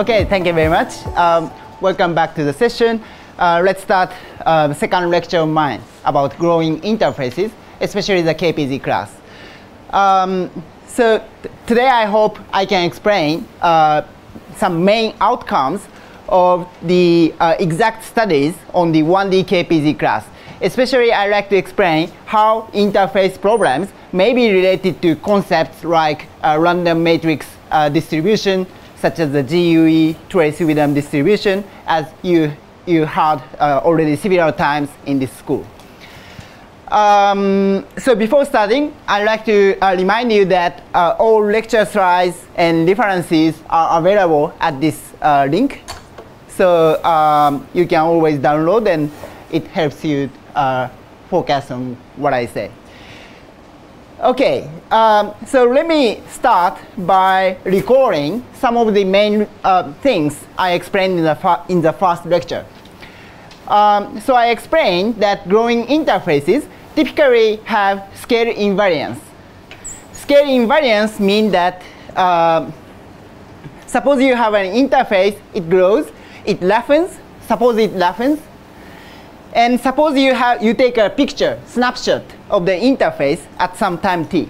Okay, thank you very much. Welcome back to the session. Let's start the second lecture of mine about growing interfaces, especially the KPZ class. Today I hope I can explain some main outcomes of the exact studies on the 1D KPZ class. Especially, I like to explain how interface problems may be related to concepts like random matrix distribution, such as the GUE trace rhythm distribution, as you heard already several times in this school. So before starting, I'd like to remind you that all lecture slides and references are available at this link. So you can always download, and it helps you focus on what I say. Okay, so let me start by recalling some of the main things I explained in the first lecture. So I explained that growing interfaces typically have scale invariance. Scale invariance means that suppose you have an interface, it grows, it lengthens, suppose it lengthens, and suppose you take a picture, snapshot of the interface at some time t.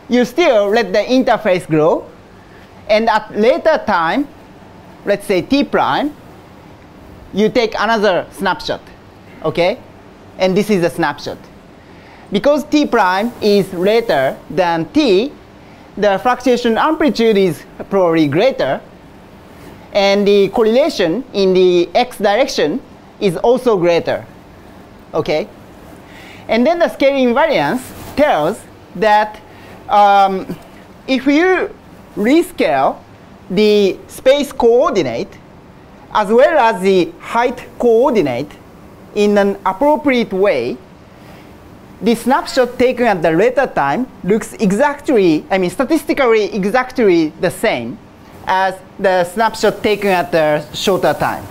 You still let the interface grow, and at later time, let's say t prime, you take another snapshot, okay? And this is a snapshot. Because t prime is later than t, the fluctuation amplitude is probably greater, and the correlation in the x direction is also greater, okay? And then the scale invariance tells that if you rescale the space coordinate as well as the height coordinate in an appropriate way, the snapshot taken at the later time looks exactly, statistically exactly the same as the snapshot taken at the shorter time.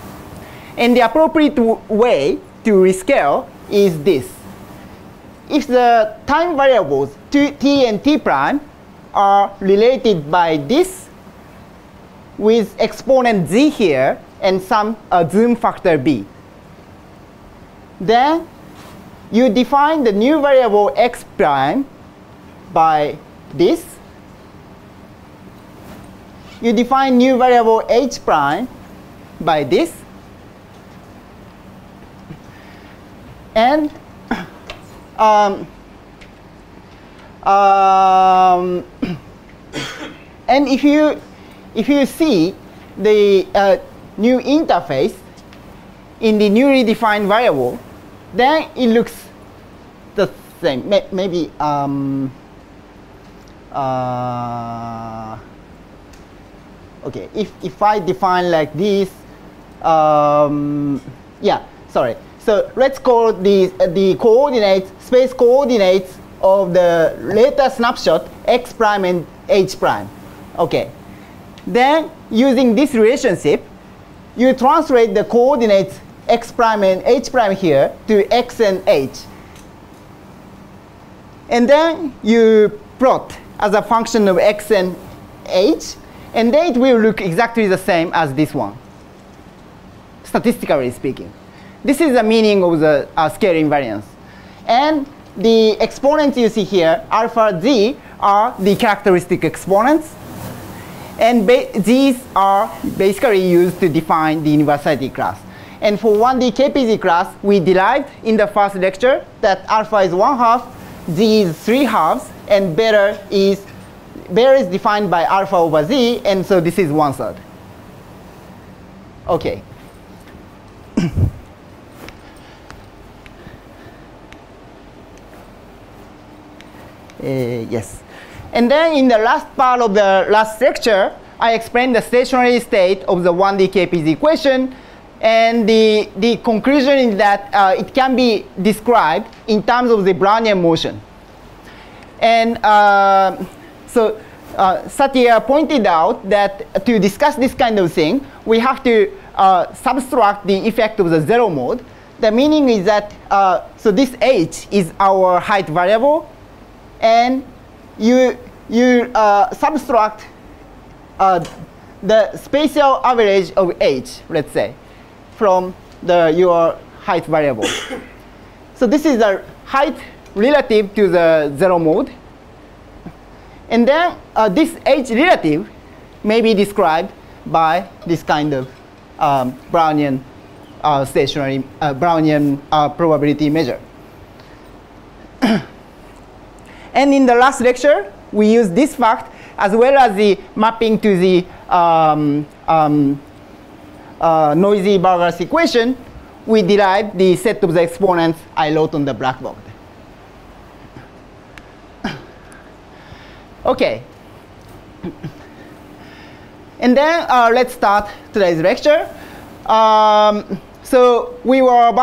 And the appropriate way to rescale is this. If the time variables t and t prime are related by this with exponent z here and some zoom factor b, then you define the new variable x prime by this. You define new variable h prime by this. And and if you see the new interface in the newly defined variable, then it looks the same. Maybe okay. If I define like this, yeah, sorry. So let's call the coordinates, space coordinates of the later snapshot x prime and h prime. Okay. Then using this relationship, you translate the coordinates x prime and h prime here to x and h. And then you plot as a function of x and h, and then it will look exactly the same as this one, statistically speaking. This is the meaning of the scale invariance. And the exponents you see here, alpha z, are the characteristic exponents. And these are basically used to define the universality class. And for 1D KPZ class, we derived in the first lecture that alpha is 1/2, z is 3/2, and beta is defined by alpha over z, and so this is 1/3. Okay. Yes. And then in the last part of the last lecture, I explained the stationary state of the 1D KPZ equation. And the conclusion is that it can be described in terms of the Brownian motion. And so Satya pointed out that to discuss this kind of thing, we have to subtract the effect of the zero mode. The meaning is that, so this h is our height variable, and you subtract the spatial average of h, let's say, from your height variable. So this is the height relative to the zero mode. And then this h relative may be described by this kind of Brownian Brownian probability measure. And in the last lecture, we used this fact as well as the mapping to the noisy Vargas equation. We derived the set of the exponents I wrote on the blackboard. Okay. And then let's start today's lecture. So we were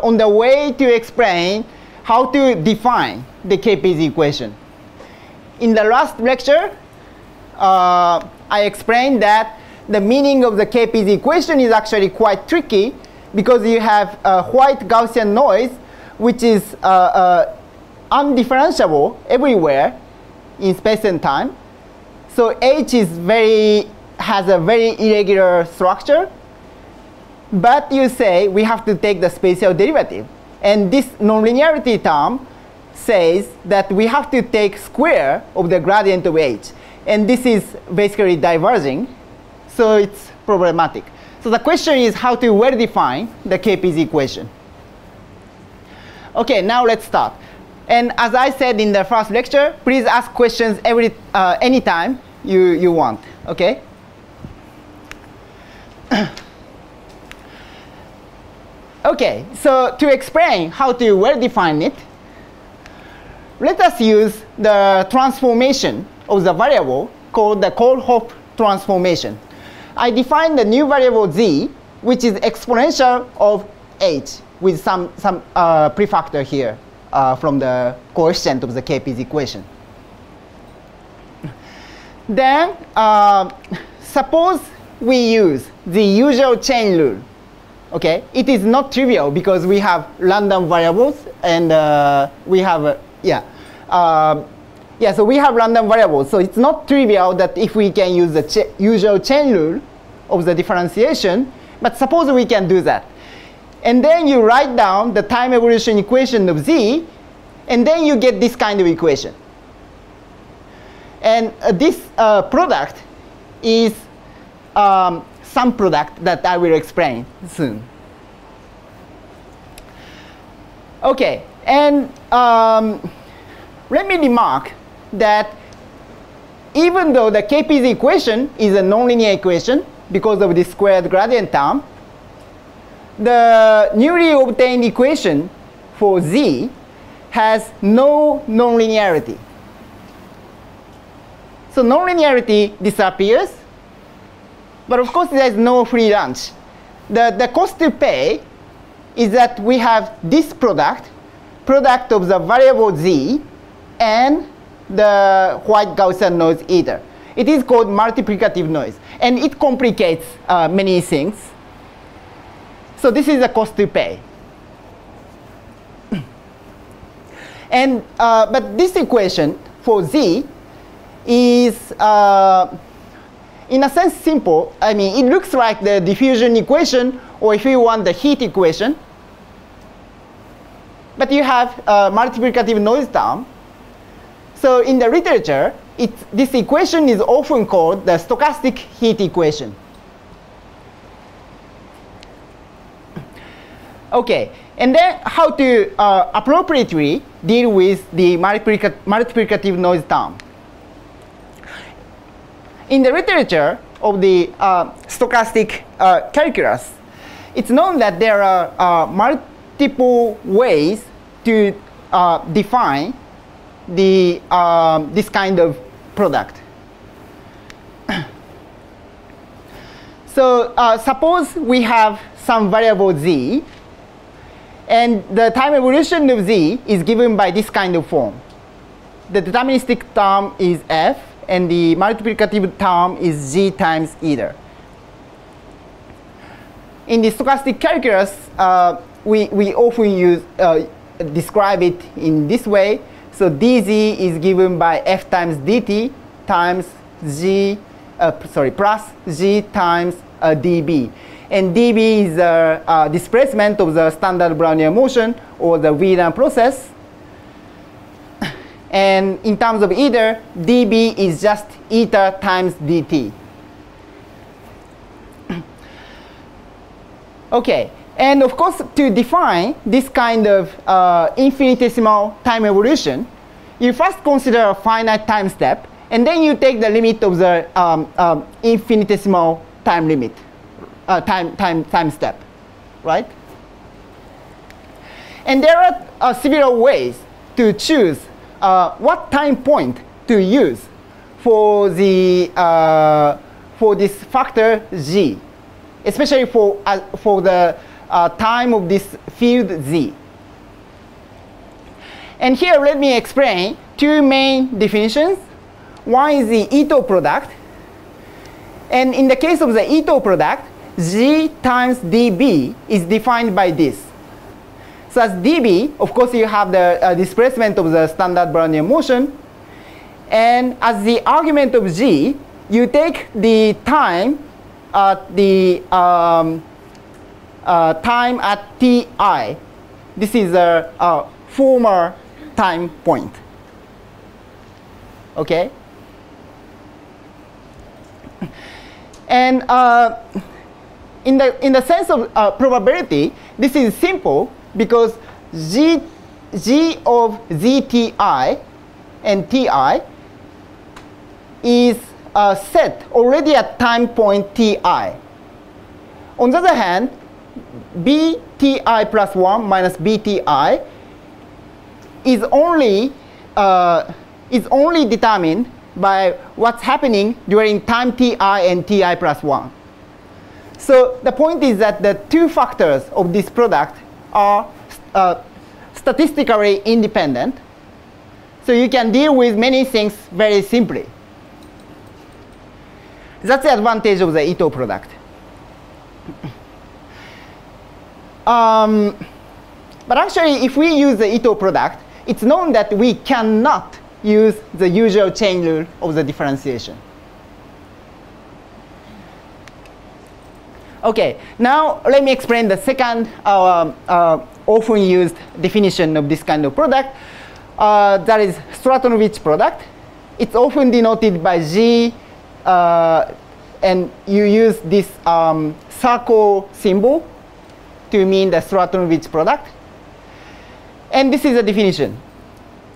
on the way to explain how to define the KPZ equation. In the last lecture, I explained that the meaning of the KPZ equation is actually quite tricky because you have a white Gaussian noise which is undifferentiable everywhere in space and time. So H has a very irregular structure. But you say we have to take the spatial derivative. And this nonlinearity term says that we have to take square of the gradient of H. And this is basically diverging. So it's problematic. So the question is how to well define the KPZ equation. OK, now let's start. And as I said in the first lecture, please ask questions anytime you want. OK? OK, so to explain how to well define it, let us use the transformation of the variable called the Kohlhoff transformation. I define the new variable z, which is exponential of h, with some prefactor here from the coefficient of the KPZ equation. Then suppose we use the usual chain rule. Okay, it is not trivial because we have random variables and we have so we have random variables. So it's not trivial that if we can use the usual chain rule of the differentiation, but suppose we can do that. And then you write down the time evolution equation of z, and then you get this kind of equation. And this product is some product that I will explain soon. OK, and let me remark that even though the KPZ equation is a nonlinear equation because of this squared gradient term, the newly obtained equation for z has no nonlinearity. So nonlinearity disappears. But of course, there is no free lunch. The cost to pay is that we have this product of the variable z and the white Gaussian noise ether. It is called multiplicative noise. And it complicates many things. So this is the cost to pay. And but this equation for z is in a sense simple. I mean, it looks like the diffusion equation, or if you want the heat equation. But you have a multiplicative noise term. So in the literature, this equation is often called the stochastic heat equation. OK, and then how to appropriately deal with the multiplicative noise term. In the literature of the stochastic calculus, it's known that there are multiple ways to define this kind of product. So suppose we have some variable z, and the time evolution of z is given by this kind of form. The deterministic term is f, and the multiplicative term is g times ether. In the stochastic calculus, we often describe it in this way. So dz is given by f times dt times g plus g times dB. And dB is the displacement of the standard Brownian motion or the Wheeler process. And in terms of ether, dB is just ether times dt. Okay, and of course, to define this kind of infinitesimal time evolution, you first consider a finite time step, and then you take the limit of the infinitesimal time limit, time step, right? And there are several ways to choose what time point to use for the for this factor g, especially for the time of this field z. And here, let me explain two main definitions. One is the Ito product, and in the case of the Ito product, g times dB is defined by this. So as dB, of course, you have the displacement of the standard Brownian motion, and as the argument of g, you take the time the time at ti. This is a former time point. Okay. And in the sense of probability, this is simple because g of zti and ti is set already at time point ti. On the other hand, bti plus 1 minus bti is only determined by what's happening during time ti and ti plus 1. So the point is that the two factors of this product are statistically independent. So you can deal with many things very simply. That's the advantage of the Ito product. But actually, if we use the Ito product, it's known that we cannot use the usual chain rule of the differentiation. Okay, now let me explain the second often used definition of this kind of product. That is Stratonovich product. It's often denoted by G, and you use this circle symbol to mean the Stratonovich product. And this is the definition.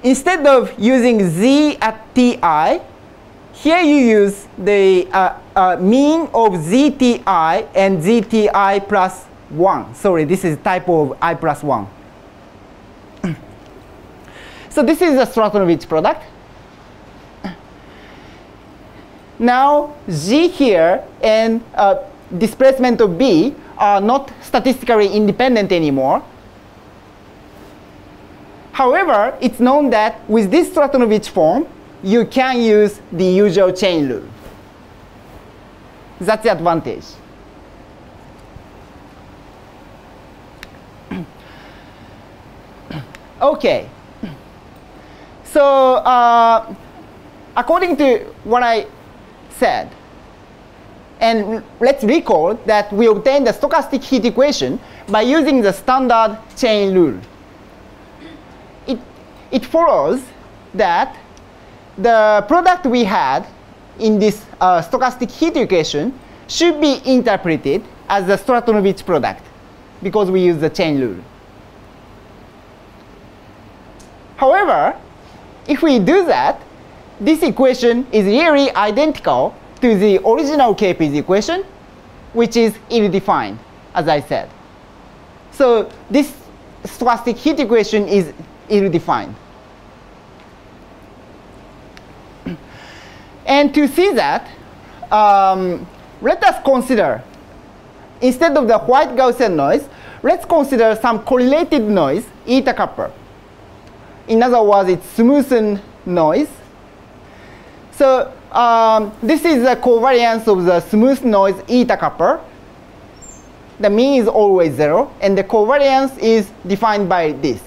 Instead of using z at ti, here you use the mean of zti and zti plus 1. Sorry, this is typo of I plus 1. So this is the Stratonovich product. Now g here and displacement of b are not statistically independent anymore. However, it's known that with this Stratonovich form, you can use the usual chain rule. That's the advantage. Okay. So according to what I said, and let's recall that we obtained the stochastic heat equation by using the standard chain rule. It follows that the product we had in this stochastic heat equation should be interpreted as the Stratonovich product because we use the chain rule. However, if we do that, this equation is really identical to the original KPZ equation, which is ill-defined, as I said. So this stochastic heat equation is ill-defined. And to see that, let us consider, instead of the white Gaussian noise, let's consider some correlated noise, eta kappa. In other words, it's smoothened noise. So this is the covariance of the smooth noise eta kappa. The mean is always 0, and the covariance is defined by this.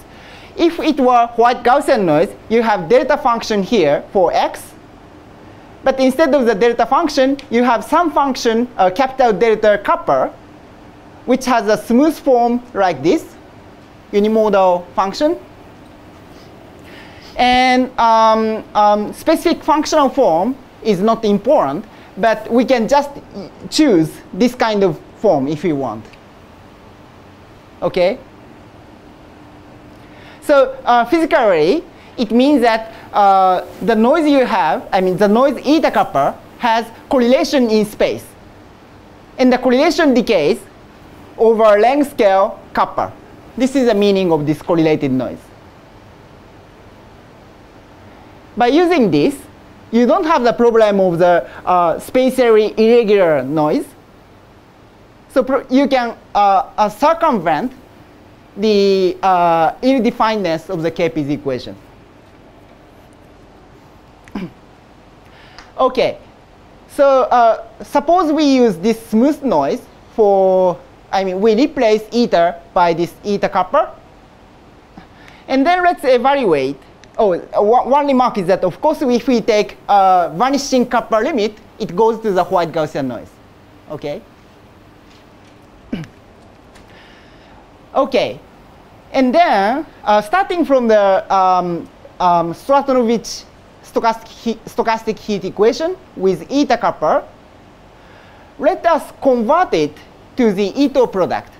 If it were white Gaussian noise, you have delta function here for x, But instead of the delta function, you have some function, capital delta kappa, which has a smooth form like this, unimodal function. And specific functional form is not important, but we can just choose this kind of form if we want. Okay? So physically, it means that the noise you have, I mean the noise eta kappa, has correlation in space. And the correlation decays over length scale kappa. This is the meaning of this correlated noise. By using this, you don't have the problem of the spatially irregular noise. So you can circumvent the ill-definedness of the KPZ equation. Okay, so suppose we use this smooth noise for, I mean, we replace eta by this eta kappa. And then let's evaluate. Oh, one remark is that, of course, if we take vanishing kappa limit, it goes to the white Gaussian noise. Okay? Okay. And then, starting from the Stratonovich stochastic heat equation with eta kappa, let us convert it to the Ito product.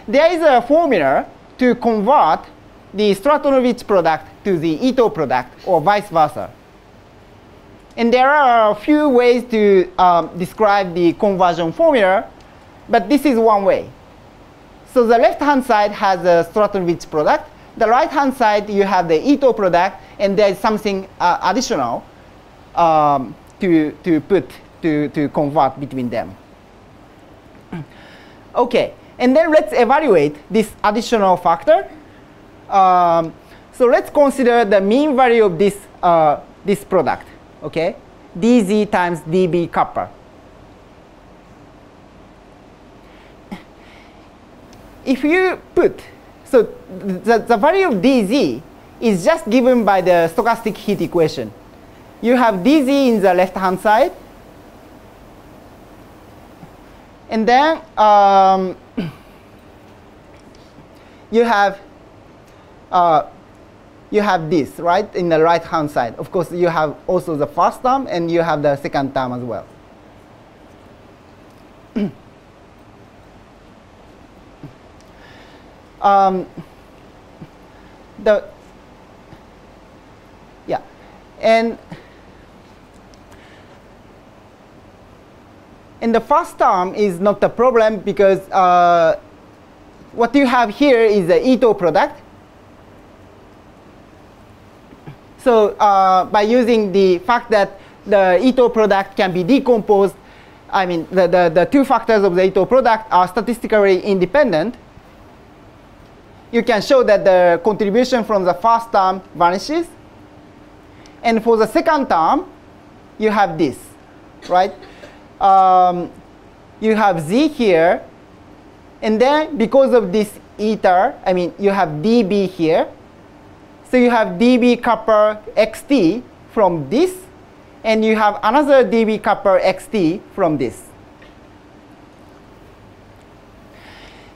There is a formula to convert the Stratonovich product to the Ito product, or vice versa. And there are a few ways to describe the conversion formula, but this is one way. So the left-hand side has the Stratonovich product. The right-hand side, you have the Ito product, and there is something additional to convert between them. Okay, and then let's evaluate this additional factor. So let's consider the mean value of this this product. Okay, dz times dB kappa. If you put, so the value of dz is just given by the stochastic heat equation. You have dz in the left-hand side, and then you have this, right, in the right-hand side. Of course, you have also the first term, and you have the second term as well. And the first term is not the problem because what you have here is the Ito product. So by using the fact that the Ito product can be decomposed, I mean the two factors of the Ito product are statistically independent, you can show that the contribution from the first term vanishes. And for the second term, you have this, right? You have z here, and then because of this eta, I mean you have dB here. So you have dB kappa xt from this, and you have another dB kappa xt from this.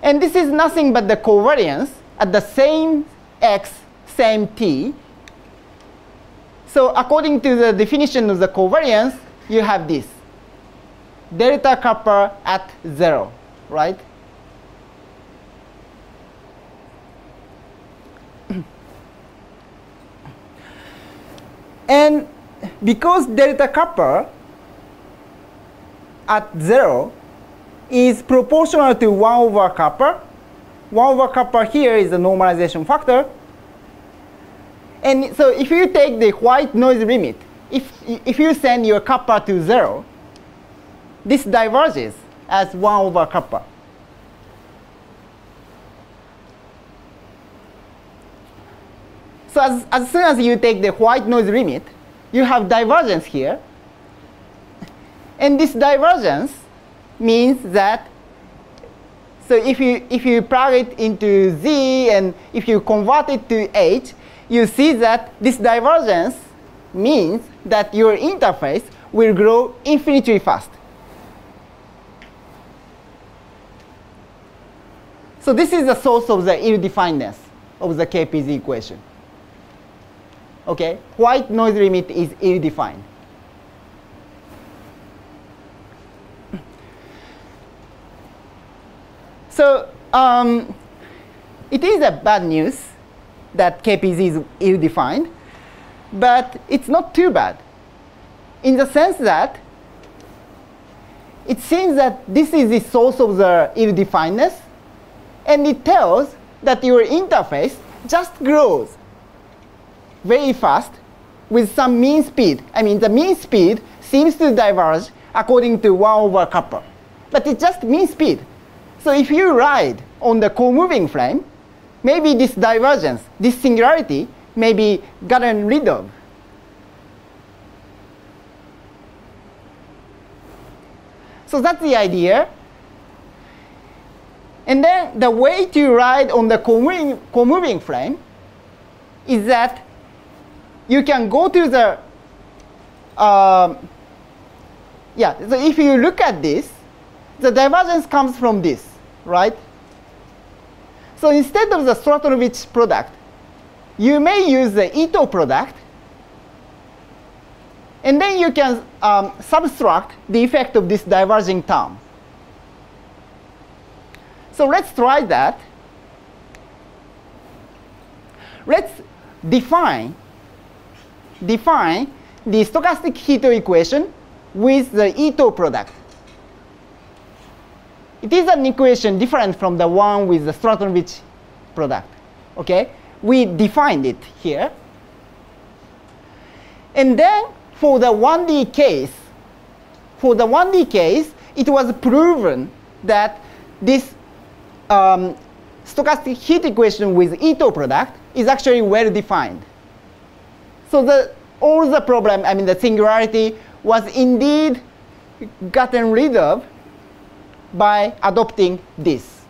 And this is nothing but the covariance at the same x, same t. So according to the definition of the covariance, you have this. Delta kappa at 0, right? And because delta kappa at 0 is proportional to 1 over kappa, 1 over kappa here is the normalization factor. And so if you take the white noise limit, if you send your kappa to 0, this diverges as 1 over kappa. So as soon as you take the white noise limit, you have divergence here. And this divergence means that, so if you plug it into z and if you convert it to h, you see that this divergence means that your interface will grow infinitely fast. So this is the source of the ill-definedness of the KPZ equation. Okay, white noise limit is ill-defined. So it is a bad news that KPZ is ill-defined, but it's not too bad in the sense that it seems that this is the source of the ill-definedness, and it tells that your interface just grows very fast with some mean speed. I mean, the mean speed seems to diverge according to 1 over kappa, but it's just mean speed. So if you ride on the co-moving frame, maybe this divergence, this singularity, may be gotten rid of. So that's the idea. And then the way to ride on the co-moving frame is that you can go to the, so if you look at this, the divergence comes from this, right? So instead of the Stratonovich product, you may use the Ito product, and then you can subtract the effect of this diverging term. So let's try that. Let's define the stochastic Ito equation with the Ito product. It is an equation different from the one with the Stratonovich product. Okay? We defined it here. And then for the 1D case, it was proven that this stochastic heat equation with Ito product is actually well defined. So all the problem, I mean the singularity, was indeed gotten rid of by adopting this.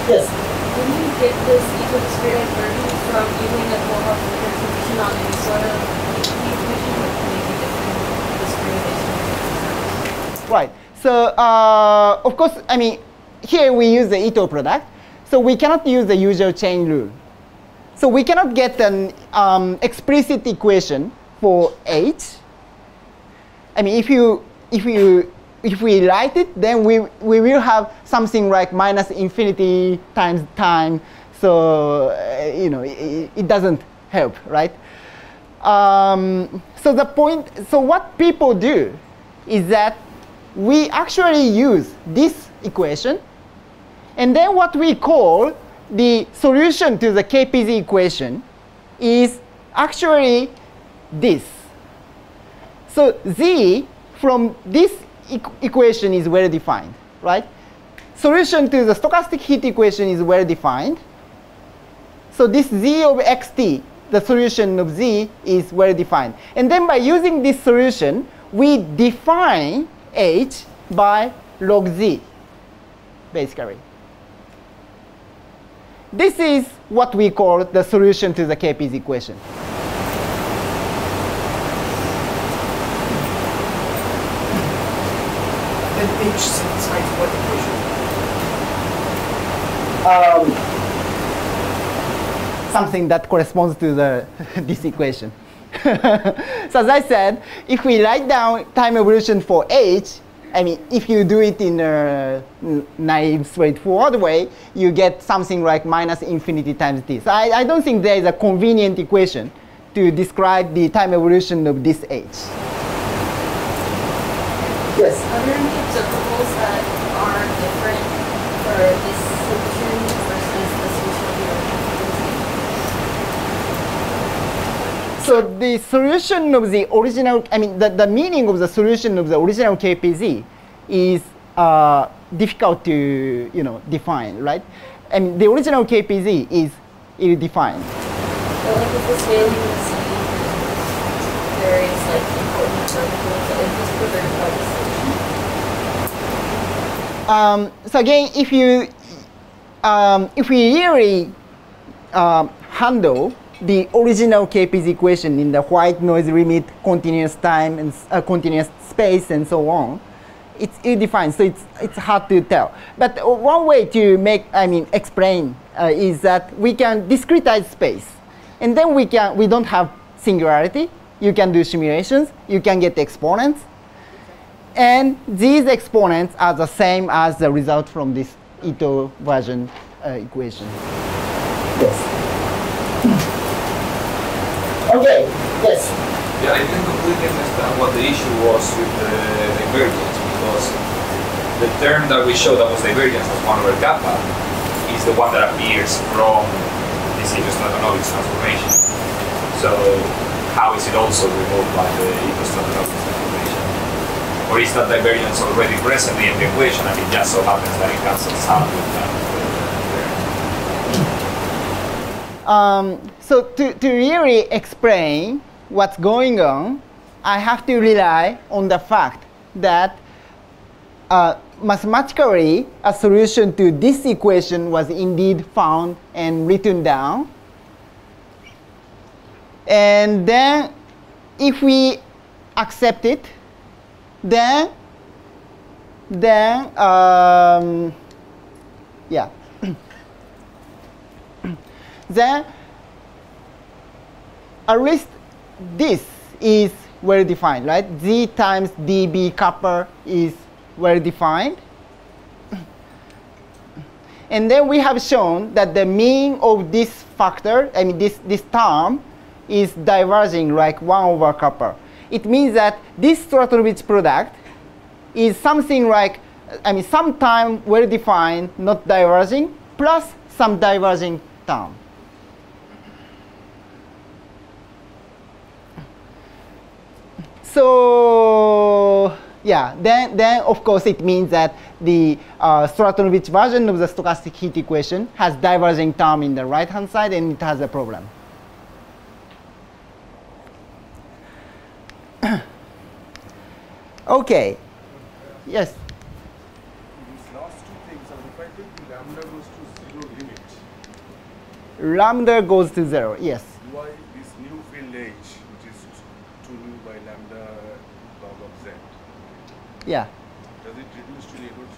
Yes? When you get this eco-discrete version from using a more representation on any sort of equation, which may be different discrimination? Right. So of course, I mean, here we use the Ito product. So we cannot use the usual chain rule. So we cannot get an explicit equation for H. I mean, if we write it, then we will have something like minus infinity times time. So it doesn't help, right? So what people do is that we actually use this equation, and then what we call the solution to the KPZ equation is actually this. So Z from this equation is well defined, right? Solution to the stochastic heat equation is well defined. So this Z of xt, the solution of Z, is well defined. And then by using this solution, we define H by log Z, basically. This is what we call the solution to the KPZ equation. Then H satisfies what equation? Something that corresponds to this equation. So as I said, if we write down time evolution for H, I mean, if you do it in a naive, straightforward way, you get something like minus infinity times t. So I don't think there is a convenient equation to describe the time evolution of this H. Yes? Are there any observables that are different for this solution versus the solution here? So the solution of the original, I mean, the meaning of the solution of the original KPZ is difficult to define, right? I mean, the original KPZ is ill-defined. So like with this failing to see various like important observables that is this preserved by the solution? So again, if we really handle the original KPZ equation in the white noise limit, continuous time, and continuous space, and so on. It's ill-defined, so it's hard to tell. But one way to explain is that we can discretize space, and then we don't have singularity. You can do simulations. You can get exponents, and these exponents are the same as the result from this Ito version equation. Yes. Okay. Yes. Yeah, I didn't completely understand what the issue was with the divergence, because the term that we showed that was divergence as 1 over kappa is the one that appears from this Ito-Stratonovich transformation. So how is it also removed by the Ito-Stratonovich transformation? Or is that divergence already present in the equation and it just so happens that it cancels out with that? So to really explain what's going on, I have to rely on the fact that mathematically a solution to this equation was indeed found and written down. And then if we accept it, then yeah. Then at least this is well defined, right? Z times dB kappa is well defined. And then we have shown that the mean of this factor, this term, is diverging like 1 over kappa. It means that this Stratonovich product is something like, some time well defined, not diverging, plus some diverging term. So yeah, then of course it means that the Stratonovich version of the stochastic heat equation has diverging term in the right-hand side, and it has a problem. Okay. Yes. These last two things are, if I take the lambda goes to 0 limit. Lambda goes to 0. Yes. Why this new field H, which is 2 nu by lambda log of z? Yeah. Does it reduce to neighborhood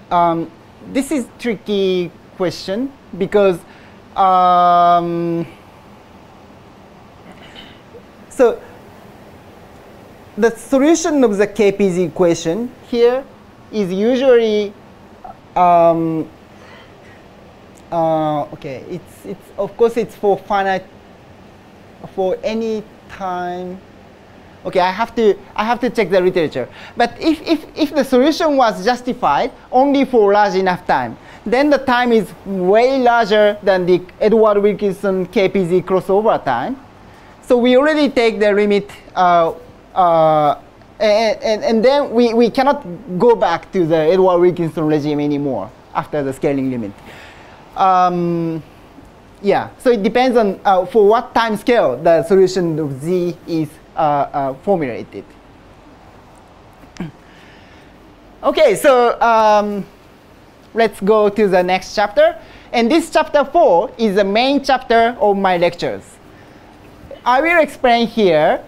frequencies? This is tricky question because so the solution of the KPZ equation here is usually okay. It's of course it's for finite for any time. Okay, I have to check the literature. But if the solution was justified only for large enough time, then the time is way larger than the Edward Wilkinson KPZ crossover time. So we already take the limit, and then we cannot go back to the Edward Wilkinson regime anymore after the scaling limit. Yeah, so it depends on for what time scale the solution of Z is formulated. Okay, so let's go to the next chapter. And this chapter 4 is the main chapter of my lectures. I will explain here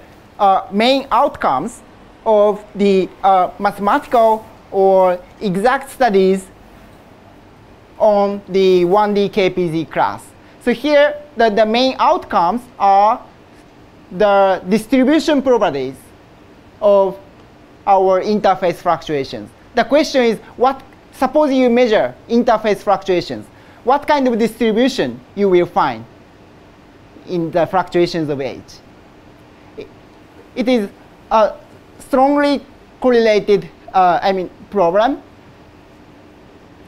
main outcomes of the mathematical or exact studies on the 1D KPZ class. So here, the main outcomes are the distribution properties of our interface fluctuations. The question is, suppose you measure interface fluctuations, what kind of distribution you will find in the fluctuations of H? It is a strongly correlated problem.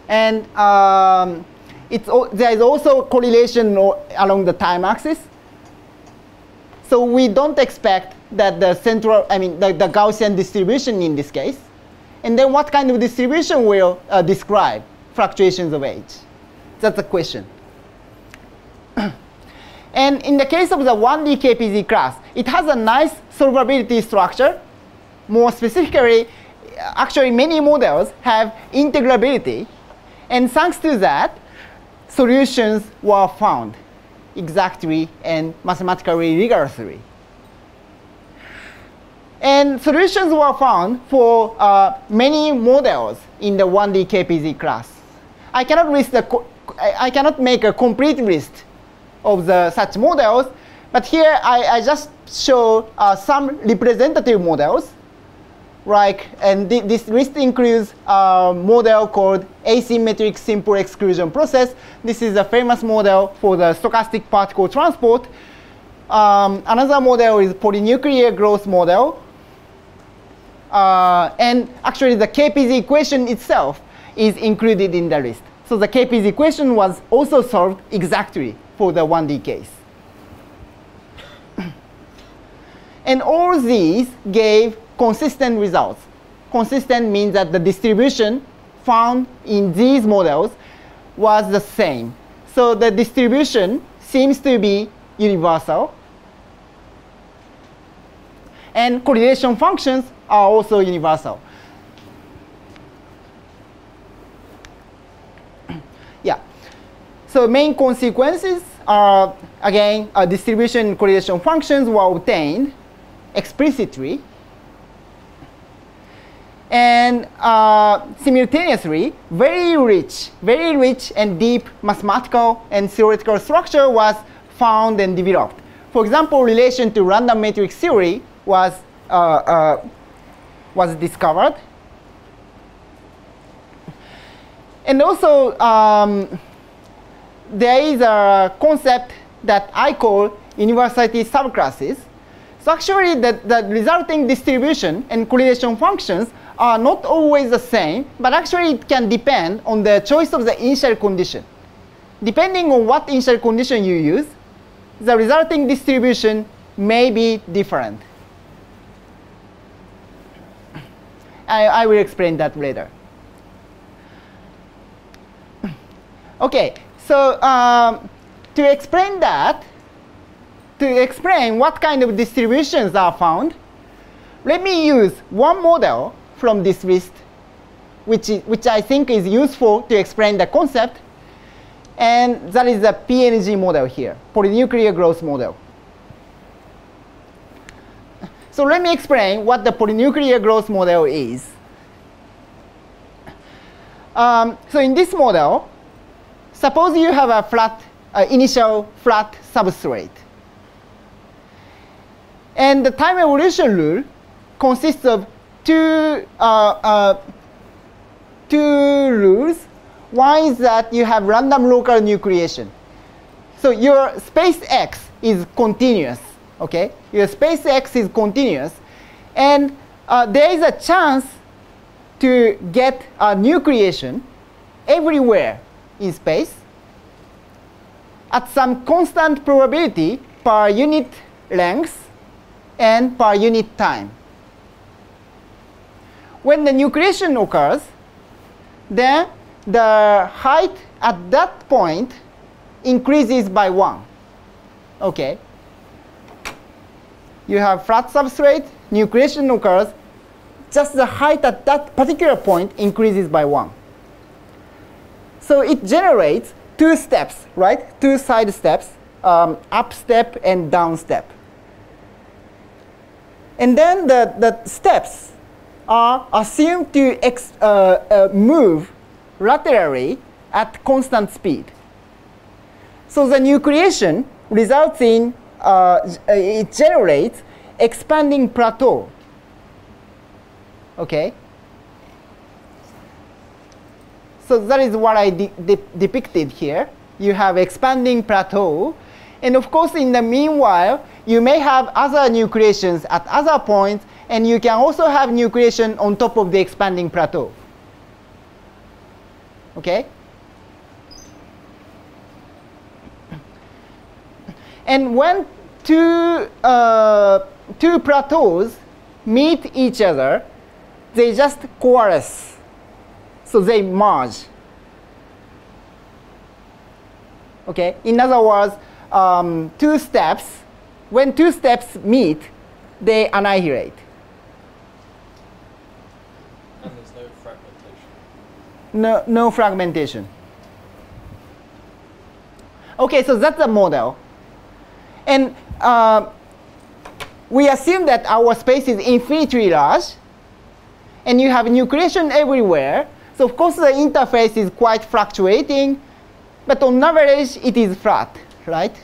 And there is also correlation along the time axis. So we don't expect that the central, the Gaussian distribution in this case. And then what kind of distribution will describe fluctuations of H? That's the question. And in the case of the 1D KPZ class, it has a nice solvability structure. More specifically, actually many models have integrability. And thanks to that, solutions were found exactly and mathematically rigorously. And solutions were found for many models in the 1D KPZ class. I cannot make a complete list of such models, but here I just show some representative models. And this list includes a model called asymmetric simple exclusion process. This is a famous model for the stochastic particle transport. Another model is polynuclear growth model. And actually, the KPZ equation itself is included in the list. So the KPZ equation was also solved exactly for the 1D case. And all these gave consistent results. Consistent means that the distribution found in these models was the same. So the distribution seems to be universal. And correlation functions are also universal. Yeah. So main consequences are, again, distribution correlation functions were obtained explicitly. And simultaneously, very rich and deep mathematical and theoretical structure was found and developed. For example, relation to random matrix theory was discovered. And also, there is a concept that I call universality subclasses. So actually, the resulting distribution and correlation functions are not always the same, but actually it can depend on the choice of the initial condition. Depending on what initial condition you use, the resulting distribution may be different. I will explain that later. Okay, so to explain that, to explain what kind of distributions are found, let me use one model from this list, which I think is useful to explain the concept, and that is the PNG model here, polynuclear growth model. So let me explain what the polynuclear growth model is. So in this model, suppose you have a initial flat substrate. And the time evolution rule consists of two rules. One is that you have random local nucleation. So your space X is continuous. Okay, your space X is continuous, and there is a chance to get a nucleation everywhere in space at some constant probability per unit length and per unit time. When the nucleation occurs, then the height at that point increases by 1. Okay. You have flat substrate, nucleation occurs, just the height at that particular point increases by 1. So it generates two steps, right? Two side steps, up step and down step. And then the steps are assumed to move laterally at constant speed. So the nucleation results in it generates expanding plateau. Okay. So that is what I depicted here. You have expanding plateau, and of course, in the meanwhile, you may have other nucleations at other points, and you can also have nucleation on top of the expanding plateau. Okay. And when two plateaus meet each other, they just coalesce. So they merge. Okay. In other words, two steps, when two steps meet, they annihilate. And there's no fragmentation. no fragmentation. Okay, so that's the model. And we assume that our space is infinitely large, and you have nucleation everywhere. So of course the interface is quite fluctuating, but on average it is flat, right?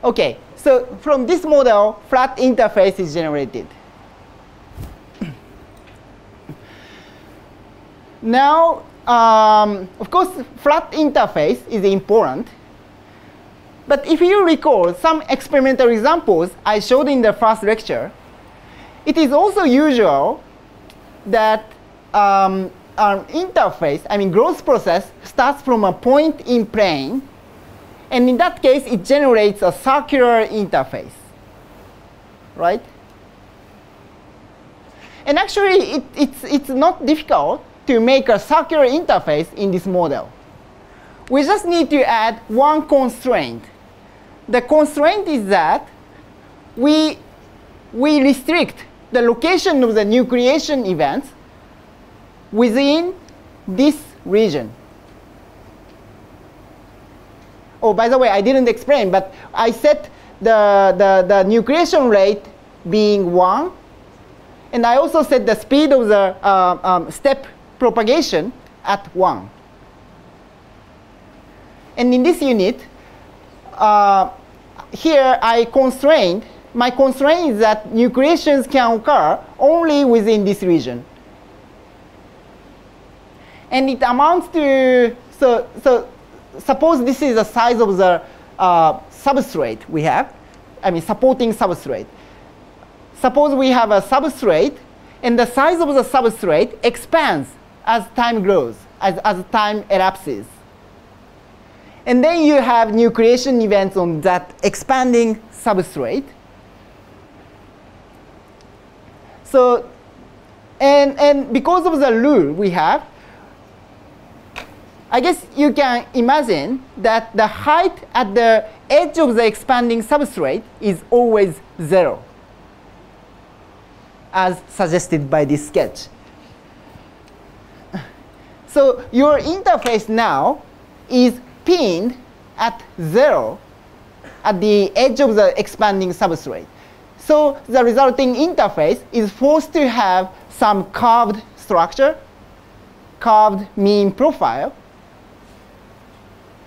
Okay, so from this model, flat interface is generated. Now, of course, flat interface is important. But if you recall some experimental examples I showed in the first lecture, it is also usual that an interface, I mean growth process, starts from a point in plane. And in that case, it generates a circular interface, right? And actually, it's not difficult to make a circular interface in this model. We just need to add one constraint. The constraint is that we restrict the location of the nucleation events within this region. Oh, by the way, I didn't explain, but I set the nucleation rate being 1. And I also set the speed of the step propagation at 1. And in this unit, here my constraint is that nucleations can occur only within this region. And it amounts to, so suppose this is the size of the substrate we have, I mean supporting substrate. Suppose we have a substrate, and the size of the substrate expands as time grows, as time elapses. And then you have nucleation events on that expanding substrate. So, and because of the rule we have, I guess you can imagine that the height at the edge of the expanding substrate is always 0, as suggested by this sketch. So your interface now is pinned at 0 at the edge of the expanding substrate. So the resulting interface is forced to have some curved structure, curved mean profile.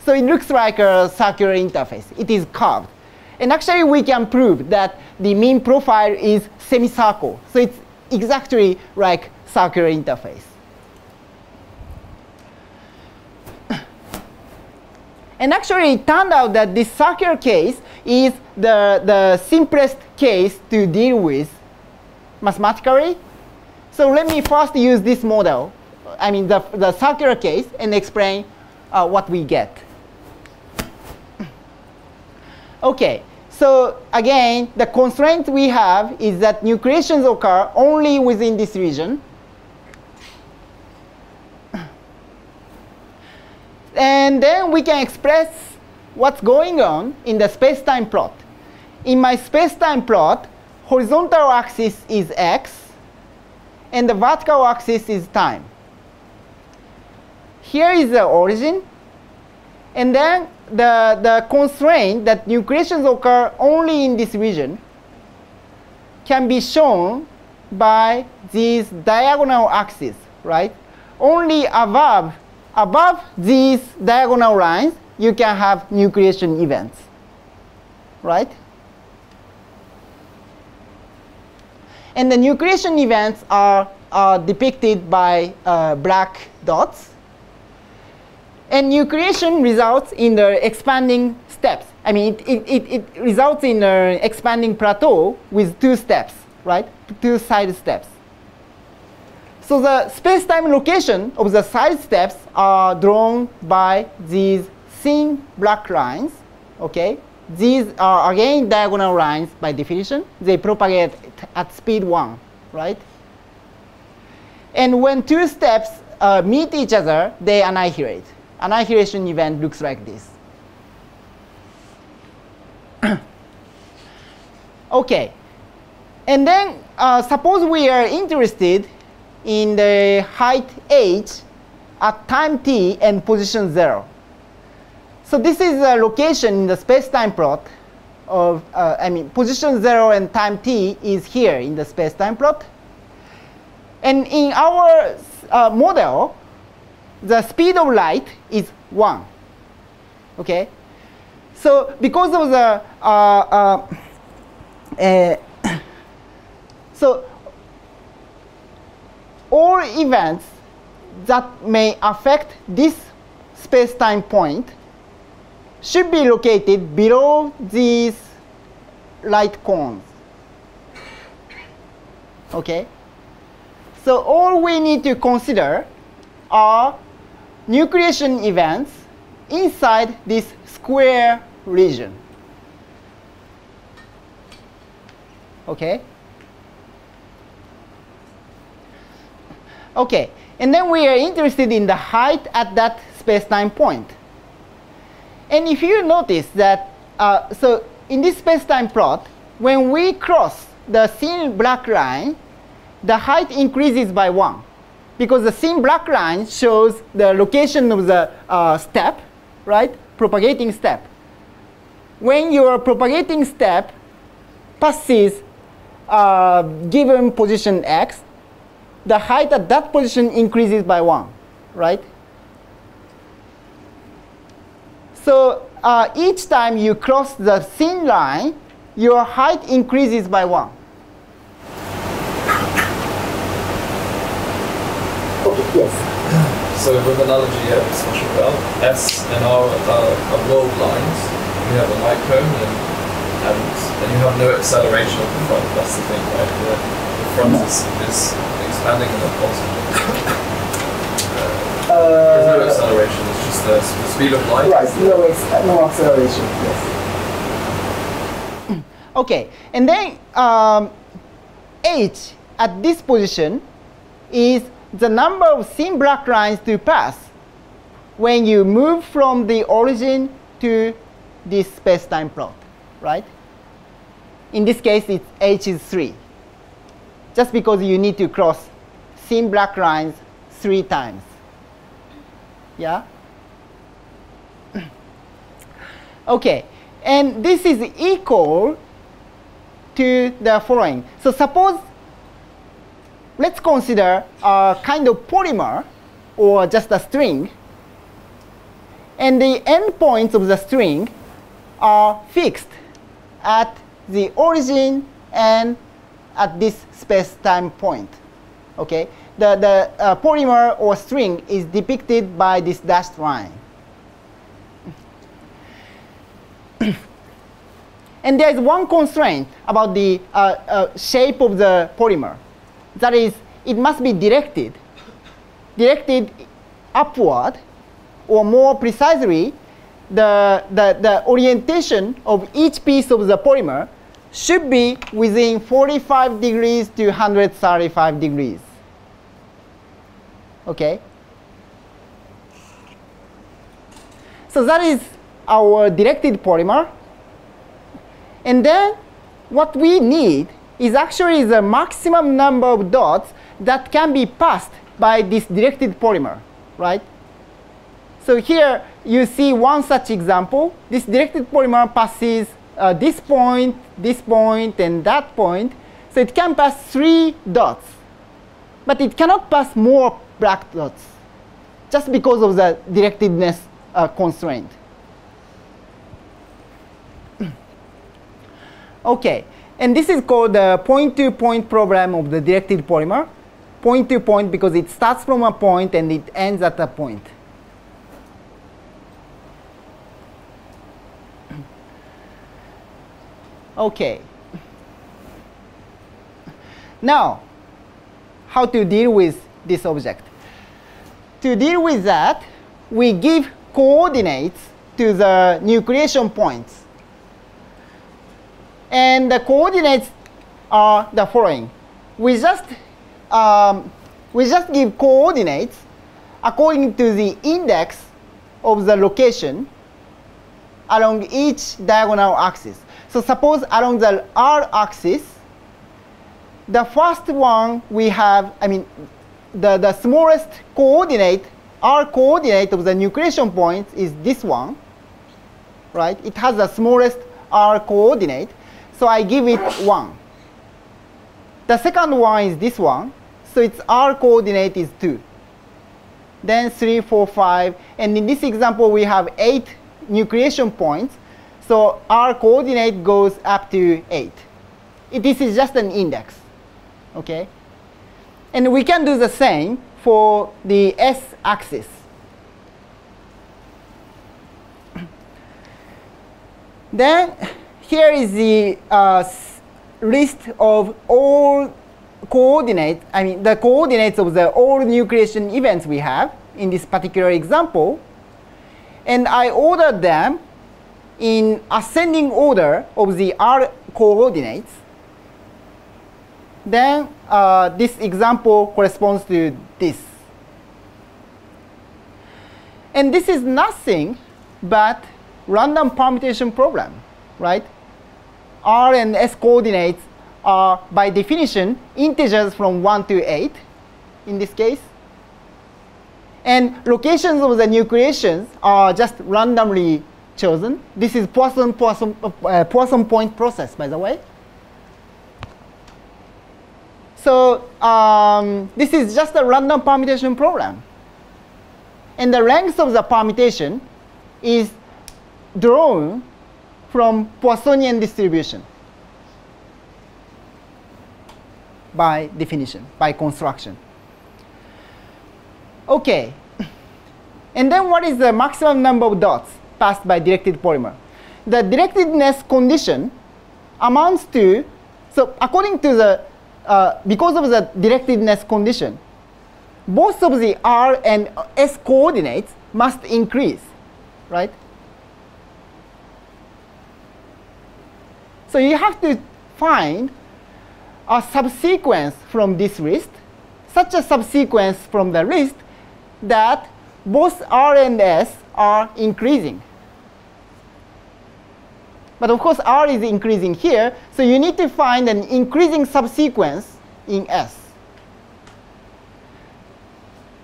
So it looks like a circular interface. It is curved. And actually, we can prove that the mean profile is semicircle. So it's exactly like circular interface. And actually, it turned out that this circular case is the simplest case to deal with mathematically. So let me first use this model, I mean the circular case, and explain what we get. OK, so again, the constraint we have is that nucleations occur only within this region. And then we can express what's going on in the space-time plot. In my space-time plot, horizontal axis is x, and the vertical axis is time. Here is the origin. And then the constraint that nucleations occur only in this region can be shown by these diagonal axes, right? Only above these diagonal lines, you can have nucleation events, right? And the nucleation events are depicted by black dots. And nucleation results in the expanding steps. I mean, it results in an expanding plateau with 2 steps, right? 2 side steps. So the space-time location of the side steps are drawn by these thin black lines. Okay, these are again diagonal lines by definition. They propagate at speed 1, right? And when 2 steps meet each other, they annihilate. Annihilation event looks like this. OK, and then suppose we are interested in the height h at time t and position 0. So this is a location in the space-time plot of, position 0 and time t is here in the space-time plot. And in our model, the speed of light is 1. Okay? So because of the, so all events that may affect this space-time point should be located below these light cones. Okay? So all we need to consider are nucleation events inside this square region. Okay? Okay, and then we are interested in the height at that space-time point. And if you notice that, so in this space-time plot, when we cross the thin black line, the height increases by 1. Because the thin black line shows the location of the step, right? Propagating step. When your propagating step passes given position x, the height at that position increases by 1, right? So each time you cross the thin line, your height increases by 1. Okay, yes. So with analogy here, it's much well. S and R are rolled lines. You have a light cone and you have no acceleration at the front. That's the thing, right? The front is expanding in a constant. There's no acceleration, it's just the speed of light. Right, no acceleration, yes. Okay, and then h at this position is the number of thin black lines to pass when you move from the origin to this space-time plot, right? In this case, h is 3. Just because you need to cross thin black lines 3 times. Yeah? Okay, and this is equal to the following. So suppose, let's consider a kind of polymer or just a string. And the endpoints of the string are fixed at the origin and at this space-time point. Okay? The polymer or string is depicted by this dashed line. And there is one constraint about the shape of the polymer. That is, it must be directed upward, or more precisely, the orientation of each piece of the polymer should be within 45 degrees to 135 degrees. Okay? So that is our directed polymer. And then what we need is actually the maximum number of dots that can be passed by this directed polymer, right? So here you see one such example. This directed polymer passes this point, and that point. So it can pass 3 dots. But it cannot pass more black dots, just because of the directedness constraint. Okay, and this is called the point-to-point problem of the directed polymer. Point-to-point because it starts from a point and it ends at a point. Okay. Now, how to deal with this object? To deal with that, we give coordinates to the nucleation points. And the coordinates are the following. We just give coordinates according to the index of the location along each diagonal axis. So suppose along the r axis, the first one we have, the smallest coordinate, R coordinate of the nucleation point is this one, right? It has the smallest R coordinate, so I give it 1. The second one is this one, so its R coordinate is 2. Then 3, 4, 5, and in this example we have 8 nucleation points, so R coordinate goes up to 8. This is just an index, okay? And we can do the same for the S-axis. Then here is the list of all coordinates, I mean the coordinates of the all nucleation events we have in this particular example. And I ordered them in ascending order of the R coordinates. Then this example corresponds to this. And this is nothing but random permutation problem, right? R and S coordinates are, by definition, integers from 1 to 8 in this case. And locations of the nucleations are just randomly chosen. This is Poisson point process, by the way. So this is just a random permutation problem. And the length of the permutation is drawn from Poissonian distribution by definition, by construction. Okay. And then what is the maximum number of dots passed by directed polymer? The directedness condition amounts to, so according to the, because of the directedness condition, both of the R and S coordinates must increase, right? So you have to find a subsequence from this list, such a subsequence from the list that both R and S are increasing. But of course, R is increasing here, so you need to find an increasing subsequence in S.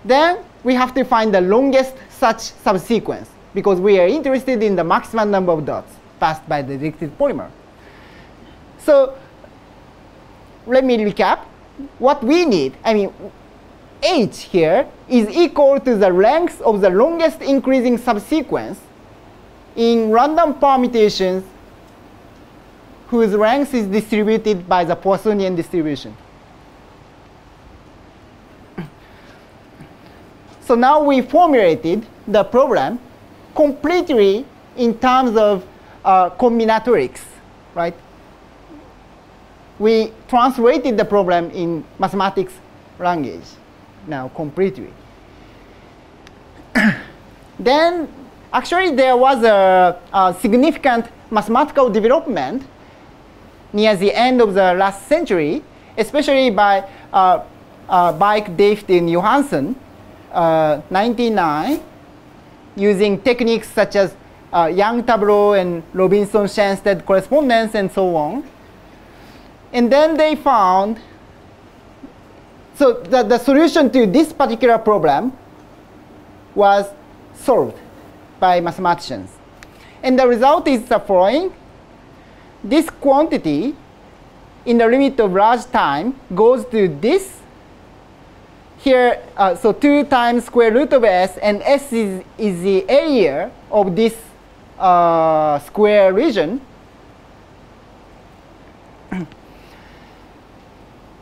Then we have to find the longest such subsequence, because we are interested in the maximum number of dots passed by the directed polymer. So let me recap. What we need, I mean, H here is equal to the length of the longest increasing subsequence in random permutations whose length is distributed by the Poissonian distribution. So now we formulated the problem completely in terms of combinatorics, right? We translated the problem in mathematics language now completely. Then actually there was a significant mathematical development near the end of the last century, especially by Bike, Deift, and Johansson, 1999, using techniques such as Young tableau and Robinson-Shenstedt correspondence and so on. And then they found, so the solution to this particular problem was solved by mathematicians. And the result is the following. This quantity in the limit of large time goes to this. Here, so 2 times square root of S, and S is the area of this square region.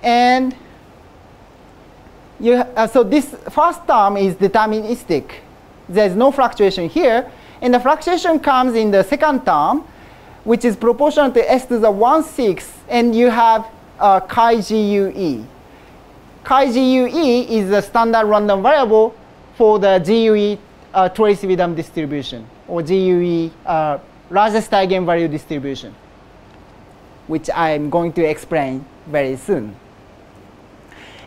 And you, so this first term is deterministic. There's no fluctuation here. And the fluctuation comes in the second term, which is proportional to S to the 1/6. And you have chi GUE. Chi GUE is the standard random variable for the GUE trace-rhythm distribution, or GUE largest eigenvalue distribution, which I'm going to explain very soon.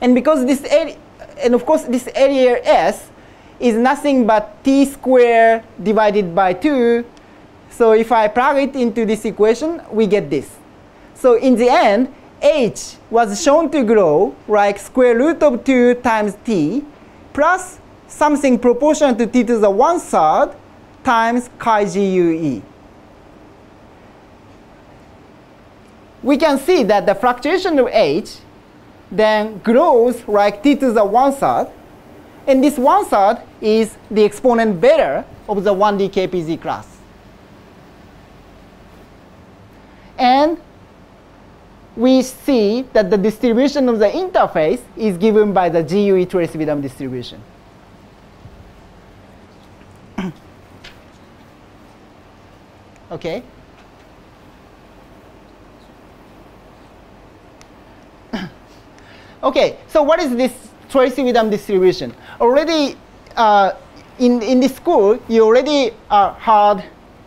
And because this area, and of course this area S is nothing but t squared divided by 2. So if I plug it into this equation, we get this. So in the end, h was shown to grow like square root of 2 times t plus something proportional to t to the 1/3 times chi GUE. We can see that the fluctuation of h then grows like t to the 1/3, and this 1/3 is the exponent beta of the 1D KPZ class. And we see that the distribution of the interface is given by the GUE trace rhythm distribution. Okay. Okay, so what is this trace rhythm distribution? Already in this school, you already heard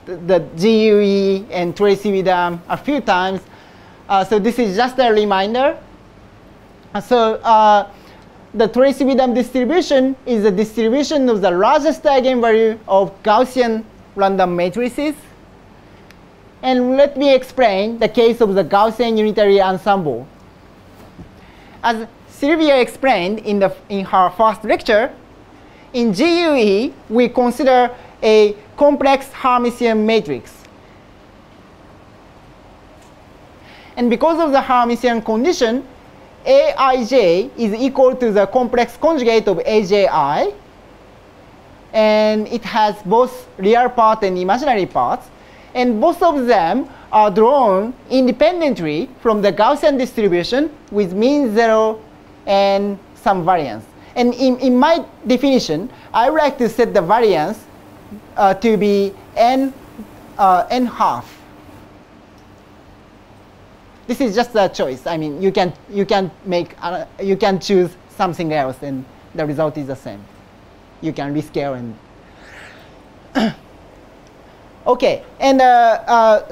the GUE and trace rhythm a few times. So this is just a reminder. So the trace rhythm distribution is the distribution of the largest eigenvalue of Gaussian random matrices. And let me explain the case of the Gaussian unitary ensemble. As Sylvia explained in her first lecture, in GUE, we consider a complex Hermitian matrix. And because of the Hermitian condition, Aij is equal to the complex conjugate of Aji, and it has both real part and imaginary parts. And both of them are drawn independently from the Gaussian distribution with mean 0 and some variance. And in my definition, I would like to set the variance to be n half. This is just a choice. I mean, you can choose something else, and the result is the same. You can rescale and. Okay, and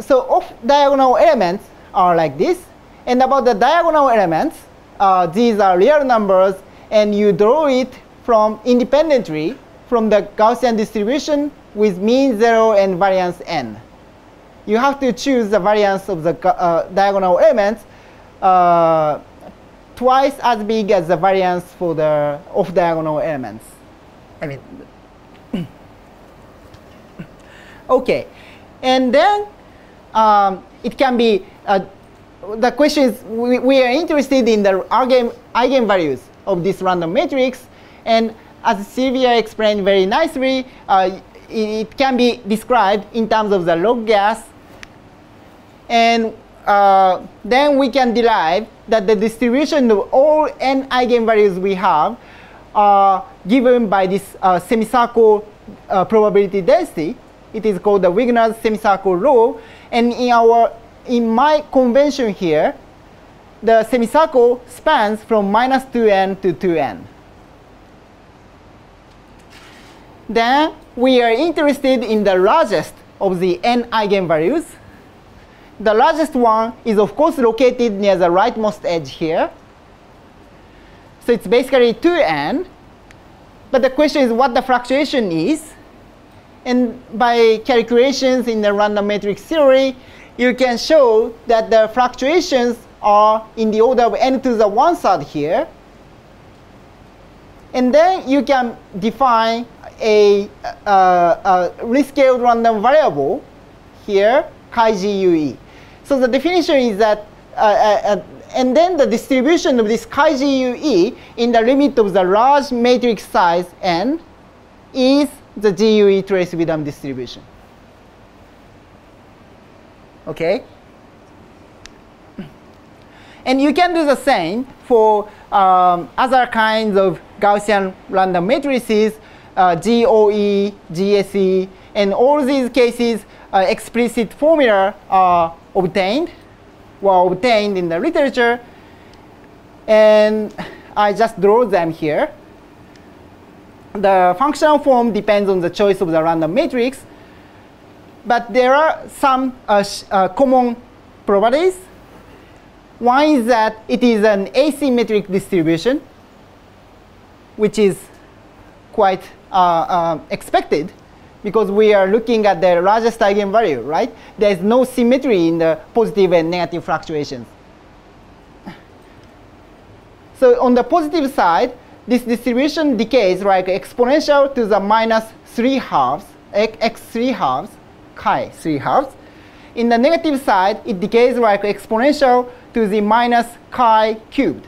so off-diagonal elements are like this. And about the diagonal elements, these are real numbers, and you draw it from independently from the Gaussian distribution with mean 0 and variance n. You have to choose the variance of the diagonal elements twice as big as the variance for the off-diagonal elements. I mean. Okay, and then it can be, the question is, we are interested in the eigenvalues of this random matrix, and as Sylvia explained very nicely, it can be described in terms of the log gas, and then we can derive that the distribution of all n eigenvalues we have are given by this semicircle probability density. It is called the Wigner's semicircle law. And in my convention here, the semicircle spans from minus 2n to 2n. Then we are interested in the largest of the n eigenvalues. The largest one is, of course, located near the rightmost edge here. So it's basically 2n. But the question is what the fluctuation is. And by calculations in the random matrix theory, you can show that the fluctuations are in the order of n to the 1/3 here. And then you can define a rescaled random variable here, chi GUE. So the definition is that, and then the distribution of this chi GUE in the limit of the large matrix size n is the GUE trace rhythm distribution. Okay? And you can do the same for other kinds of Gaussian random matrices, GOE, GSE, and all these cases, explicit formula are obtained in the literature, and I just draw them here. The functional form depends on the choice of the random matrix, but there are some common properties. One is that it is an asymmetric distribution, which is quite expected because we are looking at the largest eigenvalue, right? There is no symmetry in the positive and negative fluctuations. So on the positive side, this distribution decays like exponential to the minus 3 halves, x 3 halves, chi 3 halves. In the negative side, it decays like exponential to the minus chi cubed.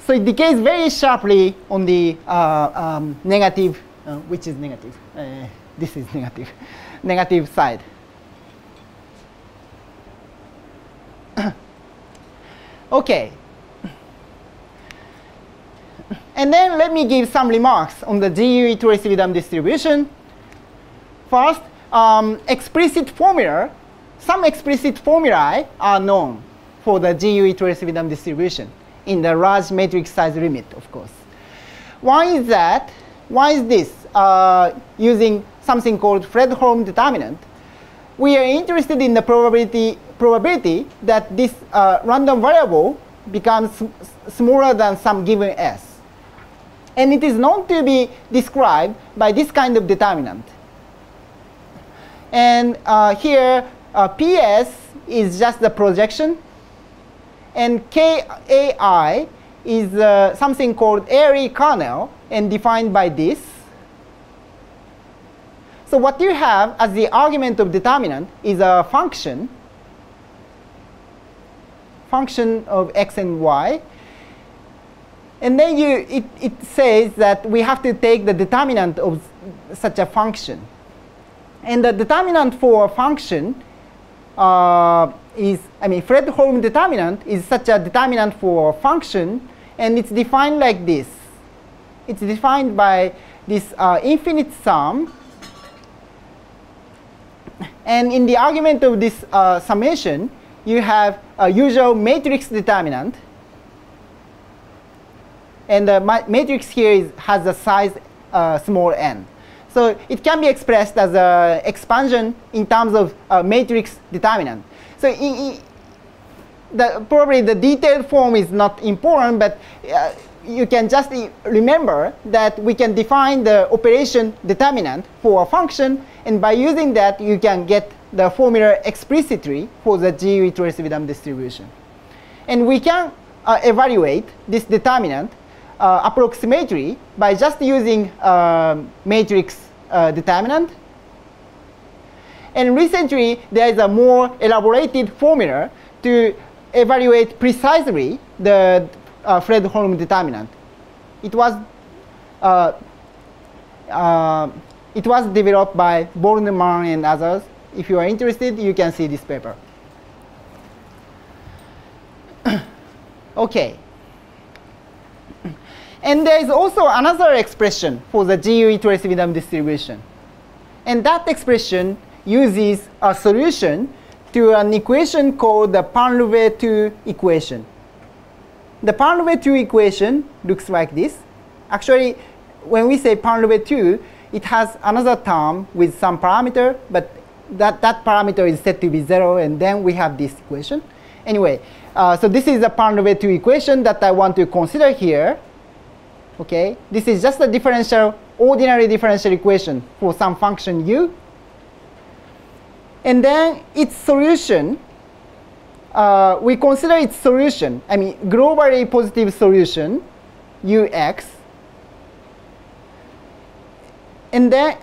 So it decays very sharply on the negative, which is negative. This is negative, negative side. Okay. And then let me give some remarks on the GUE trace-rhythm distribution. First, explicit formula. Some explicit formulae are known for the GUE trace-rhythm distribution in the large matrix size limit, of course. One is that, one is this, using something called Fredholm determinant. We are interested in the probability that this random variable becomes smaller than some given s. And it is known to be described by this kind of determinant. And here, PS is just the projection. And KAI is something called Airy kernel and defined by this. So what you have as the argument of determinant is a function of x and y. And then it says that we have to take the determinant of such a function. And the determinant for a function Fredholm determinant is such a determinant for a function, and it's defined like this. It's defined by this infinite sum. And in the argument of this summation, you have a usual matrix determinant. And the matrix here has a size small n. So it can be expressed as an expansion in terms of matrix determinant. So probably the detailed form is not important, but you can just remember that we can define the operation determinant for a function, and by using that, you can get the formula explicitly for the GUE trace-rhythm distribution. And we can evaluate this determinant approximately by just using matrix determinant. And recently, there is a more elaborated formula to evaluate precisely the Fredholm determinant. It was developed by Bornemann and others. If you are interested, you can see this paper. Okay. And there is also another expression for the GUE trace-rhythm distribution. And that expression uses a solution to an equation called the Painlevé-2 equation. The Painlevé-2 equation looks like this. Actually, when we say Painlevé-2, it has another term with some parameter, but that parameter is set to be 0, and then we have this equation. Anyway, so this is the Painlevé-2 equation that I want to consider here. Okay, this is just a ordinary differential equation for some function u. And then its solution, we consider its solution, globally positive solution, ux. And then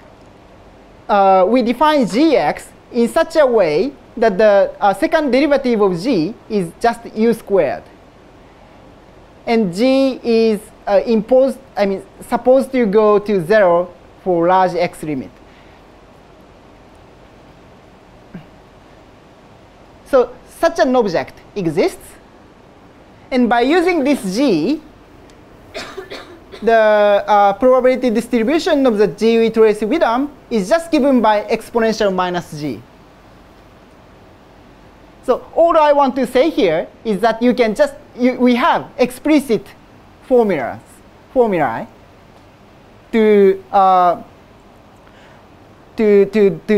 we define gx in such a way that the second derivative of g is just u squared. And g is supposed to go to 0 for large x limit. So such an object exists. And by using this g, the probability distribution of the GUE trace-rhythm is just given by exponential minus g. So all I want to say here is that you can just, we have explicit formulae to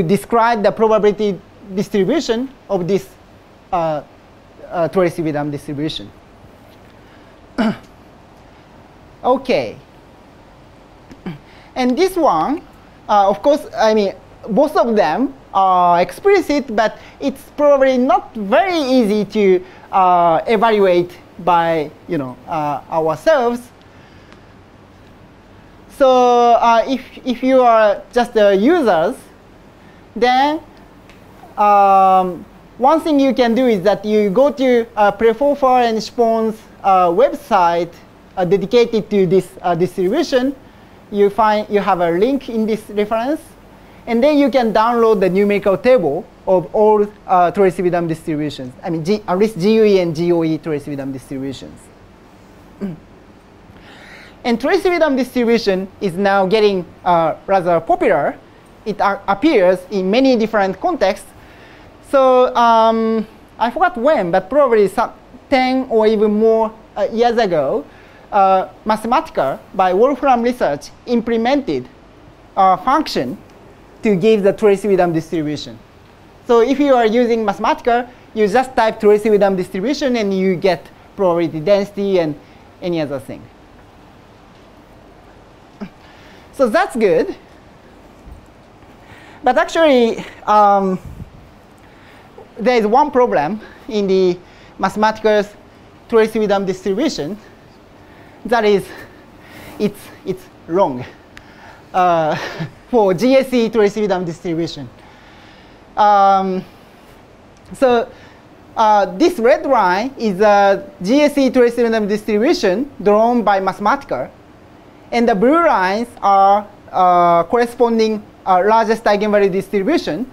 describe the probability distribution of this trace-rhythm distribution. Okay. And this one, of course, both of them are explicit, but it's probably not very easy to evaluate by ourselves. So if you are just users, then one thing you can do is that you go to Prefofar and Spawn's website dedicated to this distribution. You have a link in this reference, and then you can download the numerical table of all Tracy-Widom distributions. I mean, at least GUE and GOE Tracy-Widom distributions. And Tracy-Widom distribution is now getting rather popular. It appears in many different contexts. So I forgot when, but probably 10 or even more years ago, Mathematica by Wolfram Research implemented a function to give the Tracy-Widom distribution. So if you are using Mathematica, you just type Tracy-Widom distribution and you get probability density and any other thing. So that's good. But actually, there is one problem in the Mathematica's Tracy-Widom distribution. That is, it's wrong for GSE Tracy-Widom distribution. So this red line is a GSE Tracy-Widom distribution drawn by Mathematica, and the blue lines are corresponding largest eigenvalue distribution.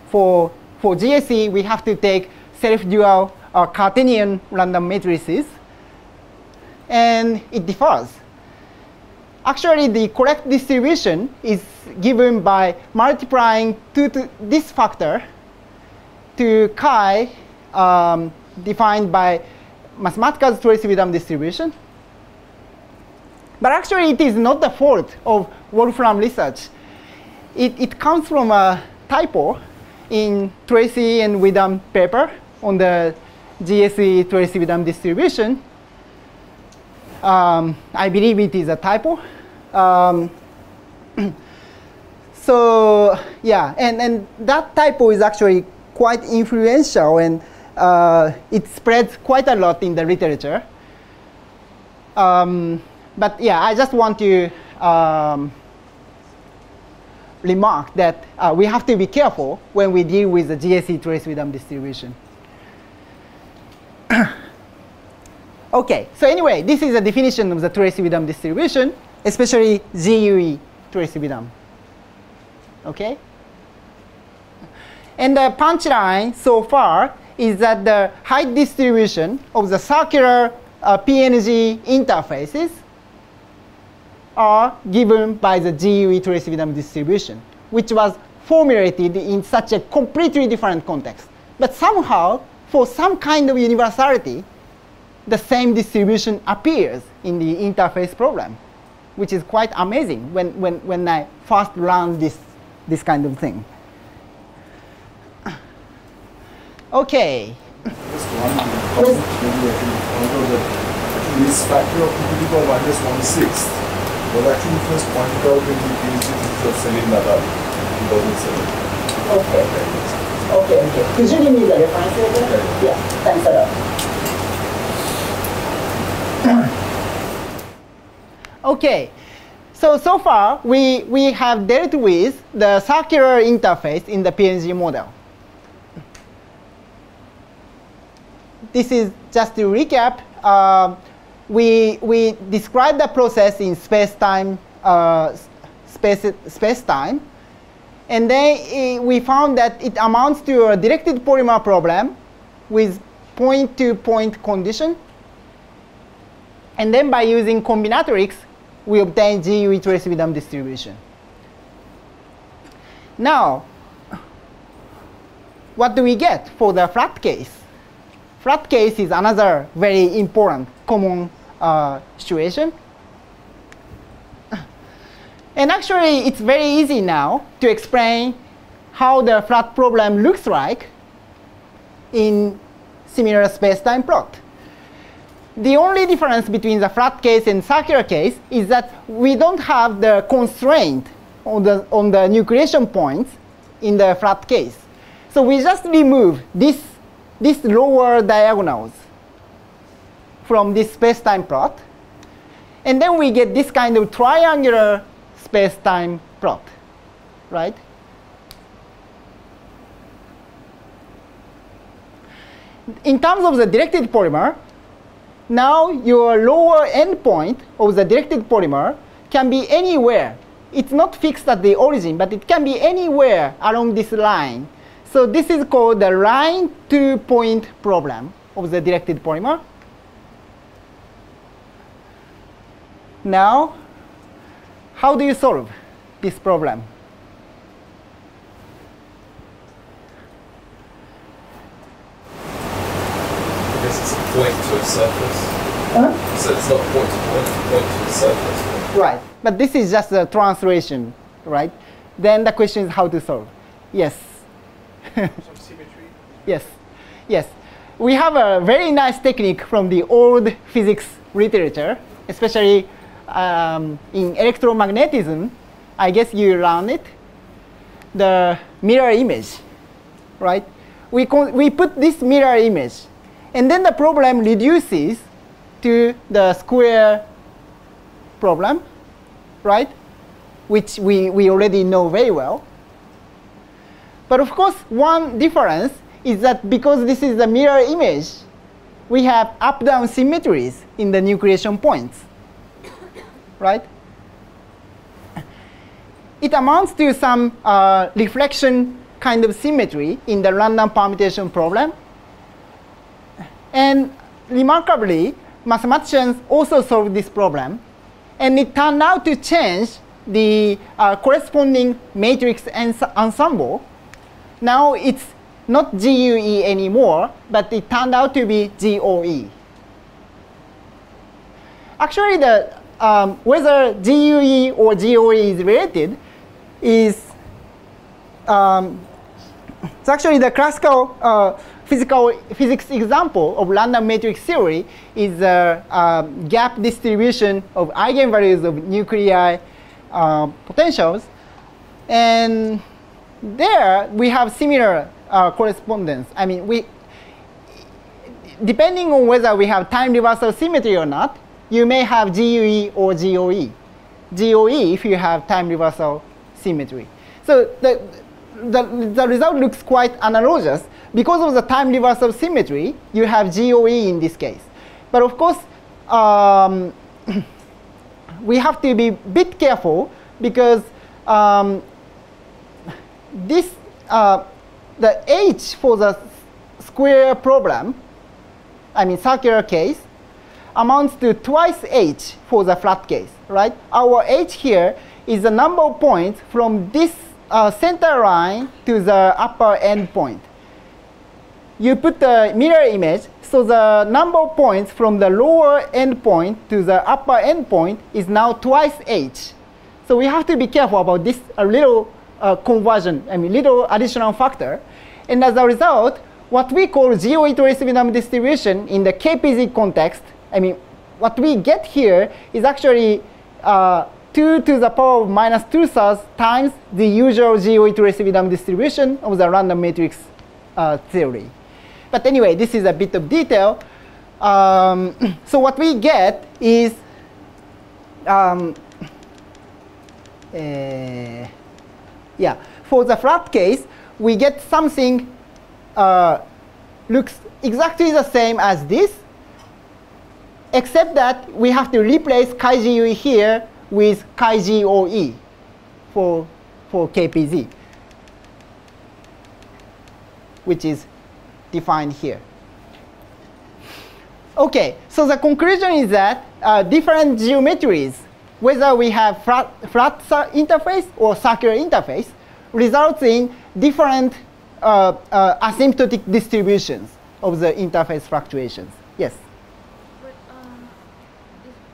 For GSE, we have to take self-dual Cartesian random matrices, and it differs. Actually, the correct distribution is given by multiplying this factor to chi defined by Mathematica's Tracy-Widom distribution. But actually, it is not the fault of Wolfram Research. It comes from a typo in Tracy and Widom paper on the GSE Tracy-Widom distribution. I believe it is a typo. So yeah, and that typo is actually quite influential, and it spreads quite a lot in the literature. But yeah, I just want to remark that we have to be careful when we deal with the GSE Tracy-Widom distribution. OK, so anyway, this is a definition of the Tracy-Widom distribution, especially GUE Tracy-Widom. OK? And the punchline so far is that the height distribution of the circular PNG interfaces are given by the GUE Tracy-Widom distribution, which was formulated in such a completely different context. But somehow, for some kind of universality, the same distribution appears in the interface problem, which is quite amazing when I first learned this kind of thing. OK. Just one comment, maybe I can point out that actually this factor of e⁻⁻⁻⁶ was actually first pointed out in the PhD thesis of Selim Nadal in 2007. OK. Could you give me the reference later? Yeah, thanks a lot. OK, so far we have dealt with the circular interface in the PNG model. This is just to recap. We described the process in space-time, and then we found that it amounts to a directed polymer problem with point-to-point condition. And then by using combinatorics, we obtain GUE Tracy-Widom distribution. Now, what do we get for the flat case? Flat case is another very important common situation. And actually, it's very easy now to explain how the flat problem looks like in similar space-time plot. The only difference between the flat case and circular case is that we don't have the constraint on the nucleation points in the flat case. So we just remove these lower diagonals from this space-time plot. And then we get this kind of triangular space-time plot, right? In terms of the directed polymer, now your lower endpoint of the directed polymer can be anywhere. It's not fixed at the origin, but it can be anywhere along this line. So this is called the line-to-point problem of the directed polymer. Now, how do you solve this problem? I guess it's a point to a surface. So it's not point to point, it's a point to a surface. Right, but this is just a translation, right? Then the question is how to solve. Yes. Some symmetry. Yes, yes. We have a very nice technique from the old physics literature, especially in electromagnetism. I guess you learned it. The mirror image, right? We put this mirror image, and then the problem reduces to the square problem, right? Which we already know very well. But of course, one difference is that because this is the mirror image, we have up-down symmetries in the nucleation points, right? It amounts to some reflection kind of symmetry in the random permutation problem. And remarkably, mathematicians also solved this problem. And it turned out to change the corresponding matrix ensemble. Now it's not GUE anymore, but it turned out to be GOE. Actually, whether GUE or GOE is related is it's actually the classical physics example of random matrix theory is the gap distribution of eigenvalues of nuclei potentials. And there we have similar correspondence. I mean, depending on whether we have time reversal symmetry or not, you may have GUE or GOE. GOE if you have time reversal symmetry. So the result looks quite analogous. Because of the time reversal symmetry, you have GOE in this case. But of course, we have to be a bit careful because the H for the square problem, I mean circular case, amounts to twice H for the flat case, right? Our H here is the number of points from this center line to the upper end point. You put the mirror image, so the number of points from the lower end point to the upper end point is now twice H. So we have to be careful about this little conversion, I mean little additional factor. And as a result, what we call GOE to reciprocal distribution in the KPZ context, I mean, what we get here is actually 2 to the power of minus 2/3 times the usual GOE to reciprocal distribution of the random matrix theory. But anyway, this is a bit of detail. So what we get is yeah, for the flat case, we get something looks exactly the same as this, except that we have to replace chi GUE here with chi GOE for KPZ, which is defined here. Okay, so the conclusion is that different geometries, whether we have flat interface or circular interface, results in different asymptotic distributions of the interface fluctuations. Yes? But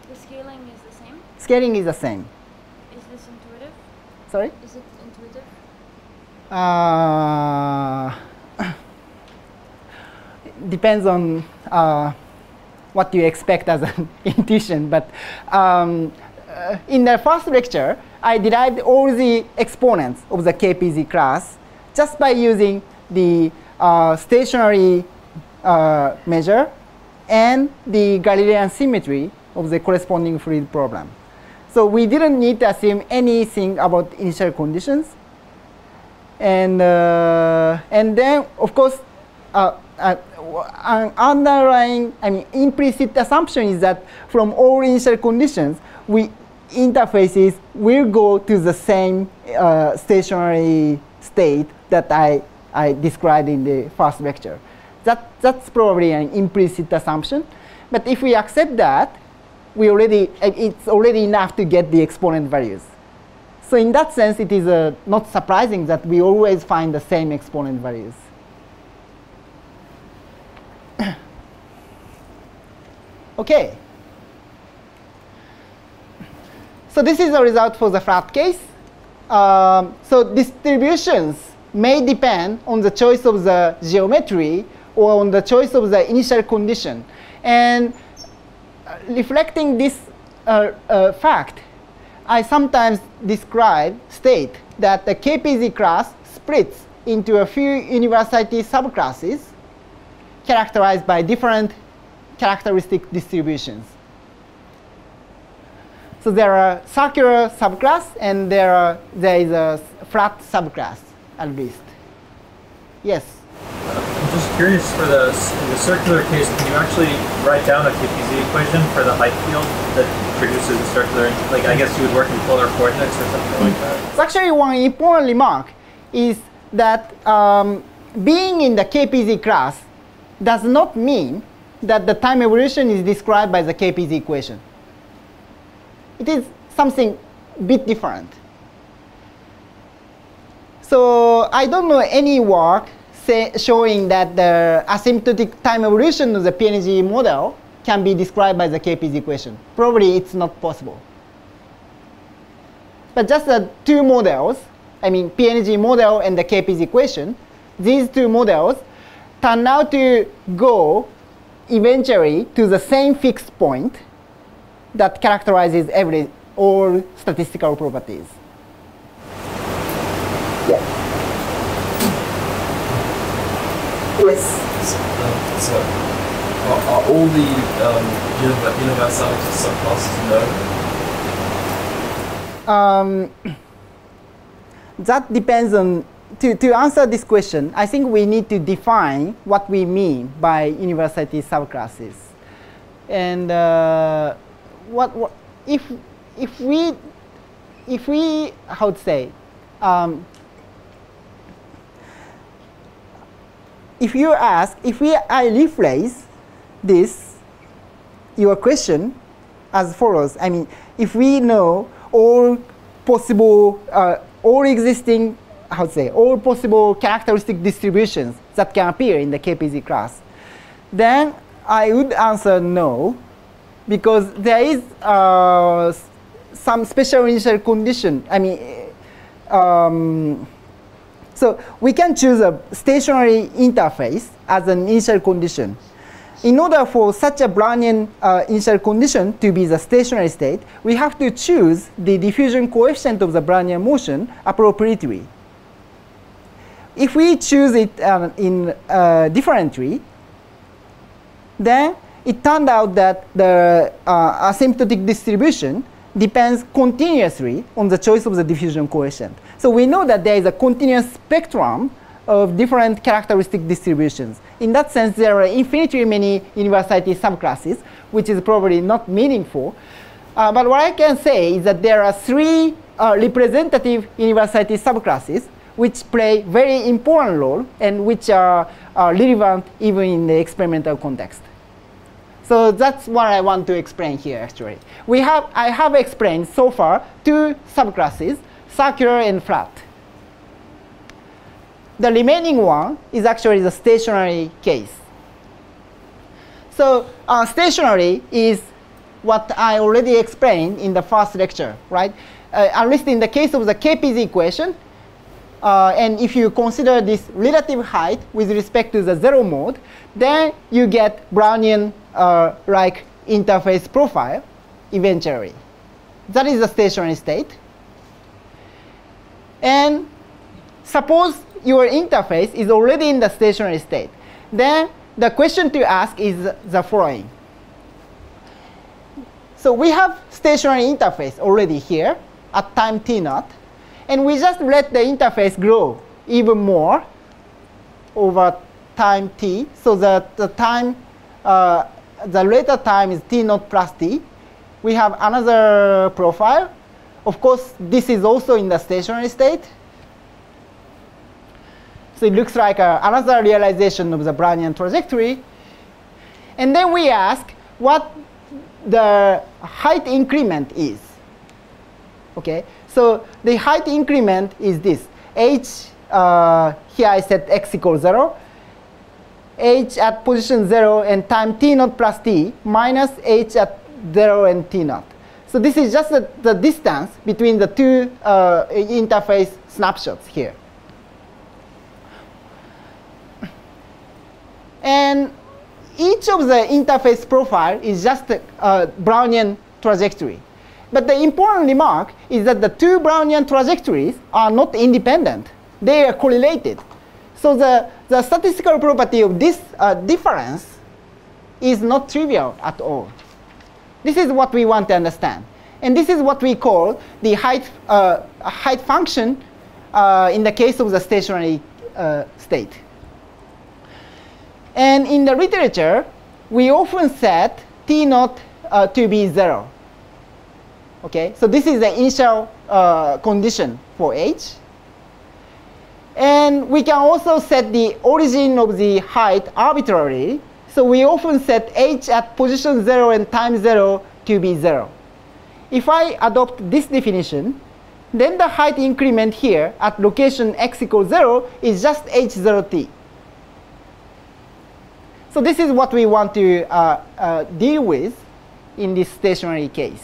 the scaling is the same? Scaling is the same. Is this intuitive? Sorry? Is it intuitive? Depends on what you expect as an intuition. But in the first lecture, I derived all the exponents of the KPZ class just by using the stationary measure and the Galilean symmetry of the corresponding fluid problem. So we didn't need to assume anything about initial conditions. And then, of course, an underlying, implicit assumption is that from all initial conditions, interfaces will go to the same stationary state that I described in the first lecture. That's probably an implicit assumption. But if we accept that, it's already enough to get the exponent values. So in that sense, it is not surprising that we always find the same exponent values. OK. So this is the result for the flat case. So distributions may depend on the choice of the geometry or on the choice of the initial condition. And reflecting this fact, I sometimes state that the KPZ class splits into a few universality subclasses characterized by different characteristic distributions. So there are circular subclass, and there is a flat subclass, at least. Yes? I'm just curious, for the circular case, can you actually write down a KPZ equation for the height field that produces a circular, like I guess you would work in polar coordinates or something like that? So actually, one important remark is that being in the KPZ class does not mean that the time evolution is described by the KPZ equation. It is something a bit different. So I don't know any work showing that the asymptotic time evolution of the PNG model can be described by the KPZ equation. Probably it's not possible. But just the two models, PNG model and the KPZ equation, these two models turn out to go eventually to the same fixed point that characterizes all statistical properties. Yeah. Yes. So are all the universality subclasses known? That depends on, to answer this question, I think we need to define what we mean by universality subclasses. And if we how to say, if I rephrase your question as follows. If we know all possible, all possible characteristic distributions that can appear in the KPZ class, then I would answer no, because there is some special initial condition. So we can choose a stationary interface as an initial condition. In order for such a Brownian initial condition to be the stationary state, we have to choose the diffusion coefficient of the Brownian motion appropriately. If we choose it differently, then it turned out that the asymptotic distribution depends continuously on the choice of the diffusion coefficient. So we know that there is a continuous spectrum of different characteristic distributions. In that sense, there are infinitely many universality subclasses, which is probably not meaningful. But what I can say is that there are three representative universality subclasses which play very important role and which are relevant even in the experimental context. So that's what I want to explain here, actually. I have explained so far two subclasses, circular and flat. The remaining one is actually the stationary case. So stationary is what I already explained in the first lecture, right? At least in the case of the KPZ equation, and if you consider this relative height with respect to the zero mode, then you get Brownian like interface profile eventually. That is the stationary state. And suppose your interface is already in the stationary state. Then the question to ask is the following. So we have stationary interface already here at time t0, and we just let the interface grow even more over time t, so that the time, the later time is t0 plus t. We have another profile. Of course, this is also in the stationary state. So it looks like another realization of the Brownian trajectory. And then we ask what the height increment is. Okay, so the height increment is this. H, here I set x equals 0. H at position 0 and time t0 plus t minus h at 0 and t0. So this is just the distance between the two interface snapshots here. And each of the interface profile is just a Brownian trajectory. But the important remark is that the two Brownian trajectories are not independent. They are correlated. So the statistical property of this difference is not trivial at all. This is what we want to understand. And this is what we call the height function in the case of the stationary state. And in the literature, we often set t0 to be 0. Okay, so this is the initial condition for h. And we can also set the origin of the height arbitrarily. So we often set h at position 0 and time 0 to be 0. If I adopt this definition, then the height increment here at location x equals 0 is just h0t. So this is what we want to deal with in this stationary case.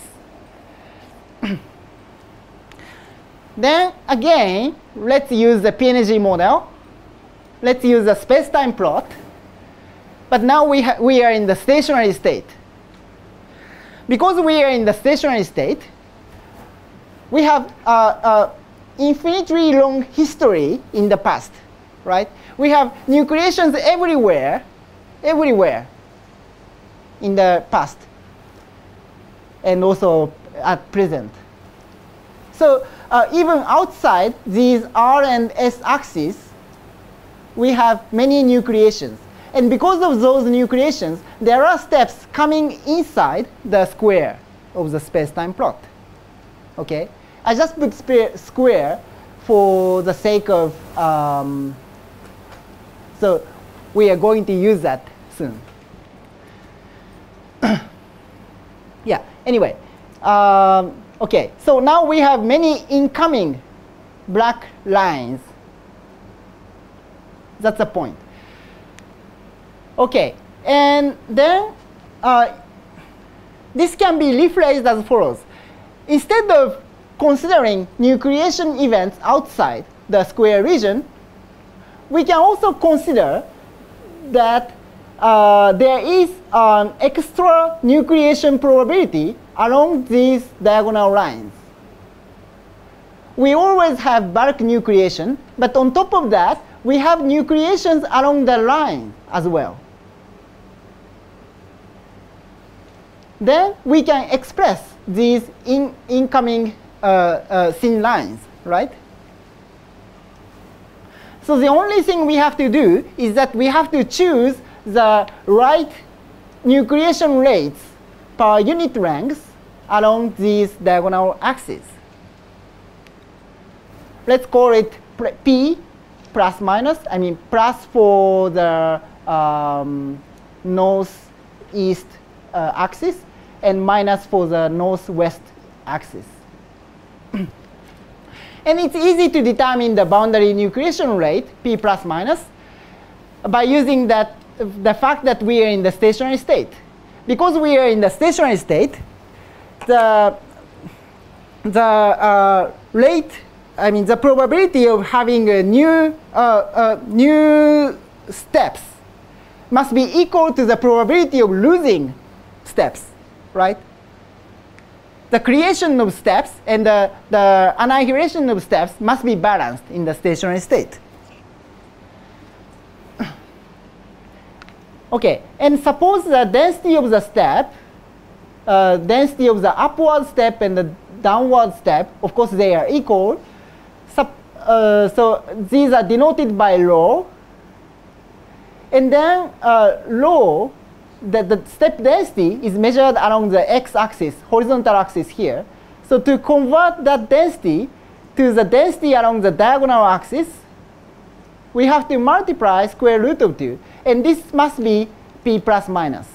Then again, let's use the PNG model. Let's use the space-time plot. But now we are in the stationary state. Because we are in the stationary state, we have infinitely long history in the past, right? We have nucleations everywhere in the past, and also at present. So even outside these R and S axes, we have many nucleations. And because of those nucleations, there are steps coming inside the square of the space-time plot. Okay, I just put square for the sake of, so we are going to use that soon. Yeah, anyway. Okay, so now we have many incoming black lines. That's the point. Okay, and then this can be rephrased as follows. Instead of considering nucleation events outside the square region, we can also consider that there is an extra nucleation probability along these diagonal lines. We always have bulk nucleation, but on top of that, we have nucleations along the line as well. Then we can express these incoming thin lines, right? So the only thing we have to do is that we have to choose the right nucleation rates per unit length along these diagonal axes. Let's call it P plus minus. I mean plus for the northeast axis and minus for the northwest axis. And it's easy to determine the boundary nucleation rate, P plus minus, by using the fact that we are in the stationary state. Because we are in the stationary state, the rate, I mean the probability of having a new steps must be equal to the probability of losing steps, right? The creation of steps and the annihilation of steps must be balanced in the stationary state. Okay, and suppose the density of the step, density of the upward step and the downward step, of course they are equal. So these are denoted by rho. And then rho, the step density is measured along the x-axis, horizontal axis here. So to convert that density to the density along the diagonal axis, we have to multiply square root of 2. And this must be p plus minus.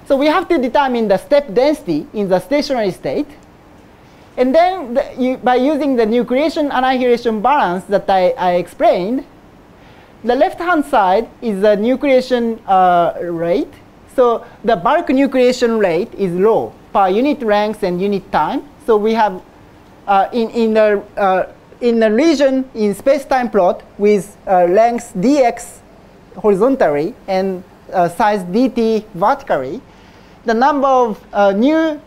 So we have to determine the step density in the stationary state. And then by using the nucleation annihilation balance that I explained, the left-hand side is the nucleation rate. So the bulk nucleation rate is rho per unit length and unit time. So we have in the region in space-time plot with length dx horizontally and size dt vertically, the number of new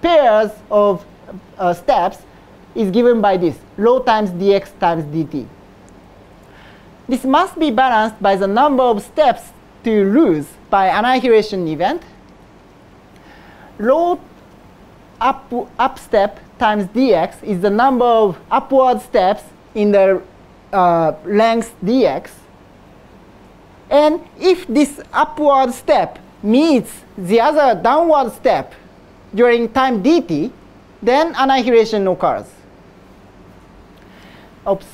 pairs of steps is given by this, rho times dx times dt. This must be balanced by the number of steps to lose by annihilation event. Rho up step times dx is the number of upward steps in the length dx. And if this upward step meets the other downward step during time dt, then annihilation occurs. Oops.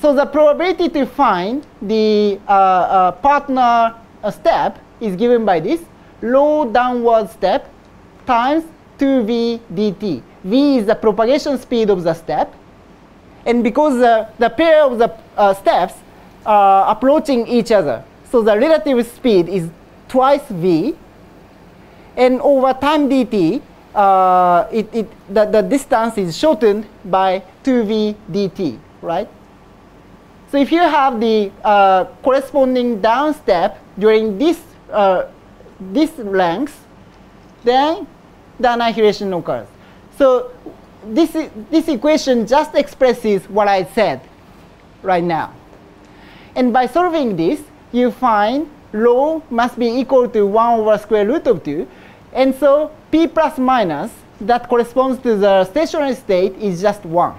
So the probability to find the partner step is given by this, rho downward step times 2v dt. V is the propagation speed of the step. And because the pair of the steps are approaching each other, so the relative speed is twice v. And over time dt, the distance is shortened by 2v dt, right? So if you have the corresponding down step during this length, then the annihilation occurs. So this equation just expresses what I said right now. And by solving this, you find rho must be equal to 1 over square root of 2. And so p plus minus that corresponds to the stationary state is just 1.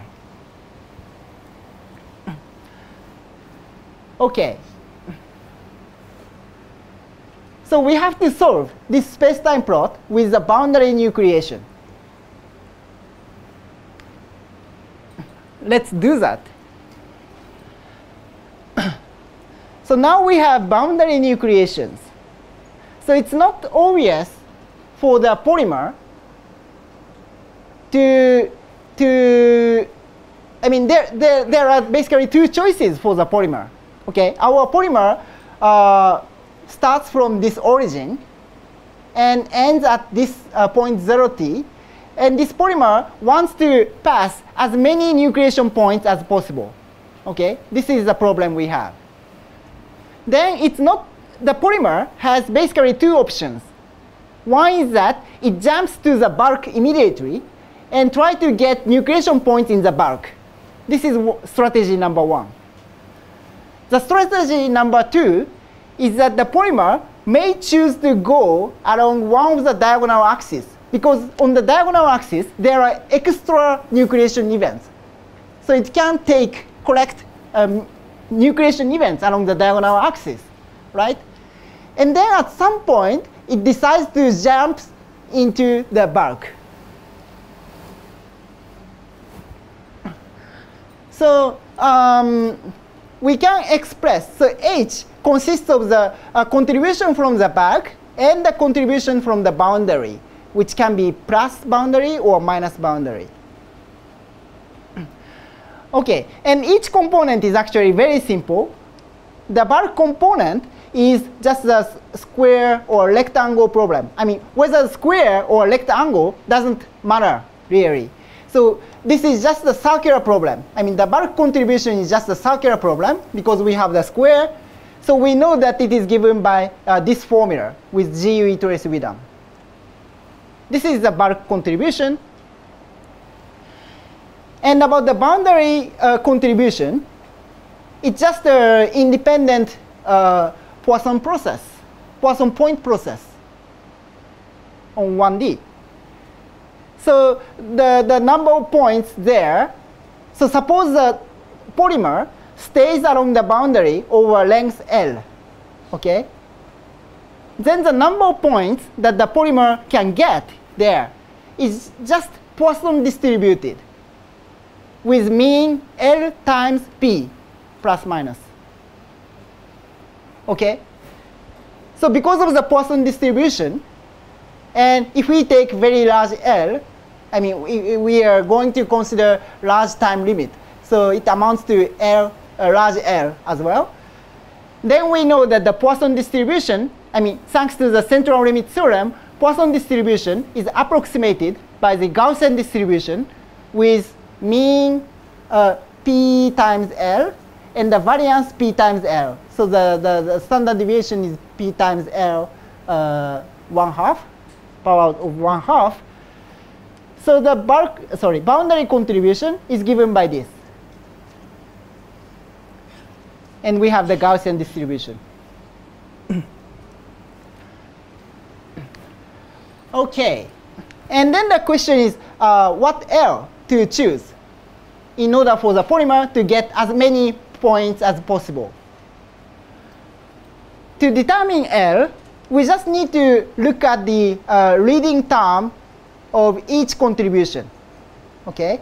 Okay. So we have to solve this space-time plot with the boundary nucleation. Let's do that. So now we have boundary nucleations. So it's not obvious for the polymer I mean, there are basically two choices for the polymer. Okay, our polymer starts from this origin and ends at this point 0t. And this polymer wants to pass as many nucleation points as possible. Okay, this is the problem we have. Then it's not, the polymer has basically two options. One is that it jumps to the bulk immediately and try to get nucleation points in the bulk. This is strategy number 1. The strategy number 2 is that the polymer may choose to go along one of the diagonal axes, because on the diagonal axis there are extra nucleation events. So it can collect nucleation events along the diagonal axis, right? And then at some point it decides to jump into the bulk. So we can express, so H consists of the contribution from the bulk and the contribution from the boundary, which can be plus boundary or minus boundary. Okay, and each component is actually very simple. The bulk component is just the square or rectangle problem. I mean, whether square or rectangle doesn't matter really. So this is just the circular problem. I mean, the bulk contribution is just a circular problem because we have the square. So we know that it is given by this formula with GUE trace Widam. This is the bulk contribution. And about the boundary contribution, it's just an independent Poisson process, Poisson point process on 1D. So the number of points there, so suppose the polymer stays along the boundary over length L, okay? Then the number of points that the polymer can get there is just Poisson distributed with mean L times P plus minus. Okay? So because of the Poisson distribution, and if we take very large L, I mean, we are going to consider large time limit. So it amounts to L, large L as well. Then we know that the Poisson distribution, I mean, thanks to the central limit theorem, Poisson distribution is approximated by the Gaussian distribution with mean P times L and the variance P times L. So the standard deviation is P times L 1/2, power of 1/2. So the boundary contribution is given by this. And we have the Gaussian distribution. Okay. And then the question is what L to choose in order for the polymer to get as many points as possible. To determine L, we just need to look at the leading term of each contribution. Okay?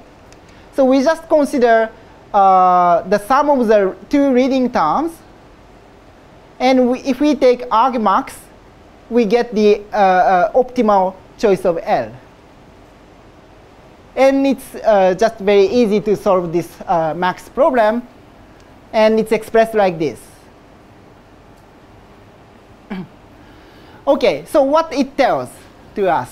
So we just consider the sum of the two leading terms. And if we take argmax, we get the optimal choice of L. And it's just very easy to solve this max problem. And it's expressed like this. Okay, so what it tells to us.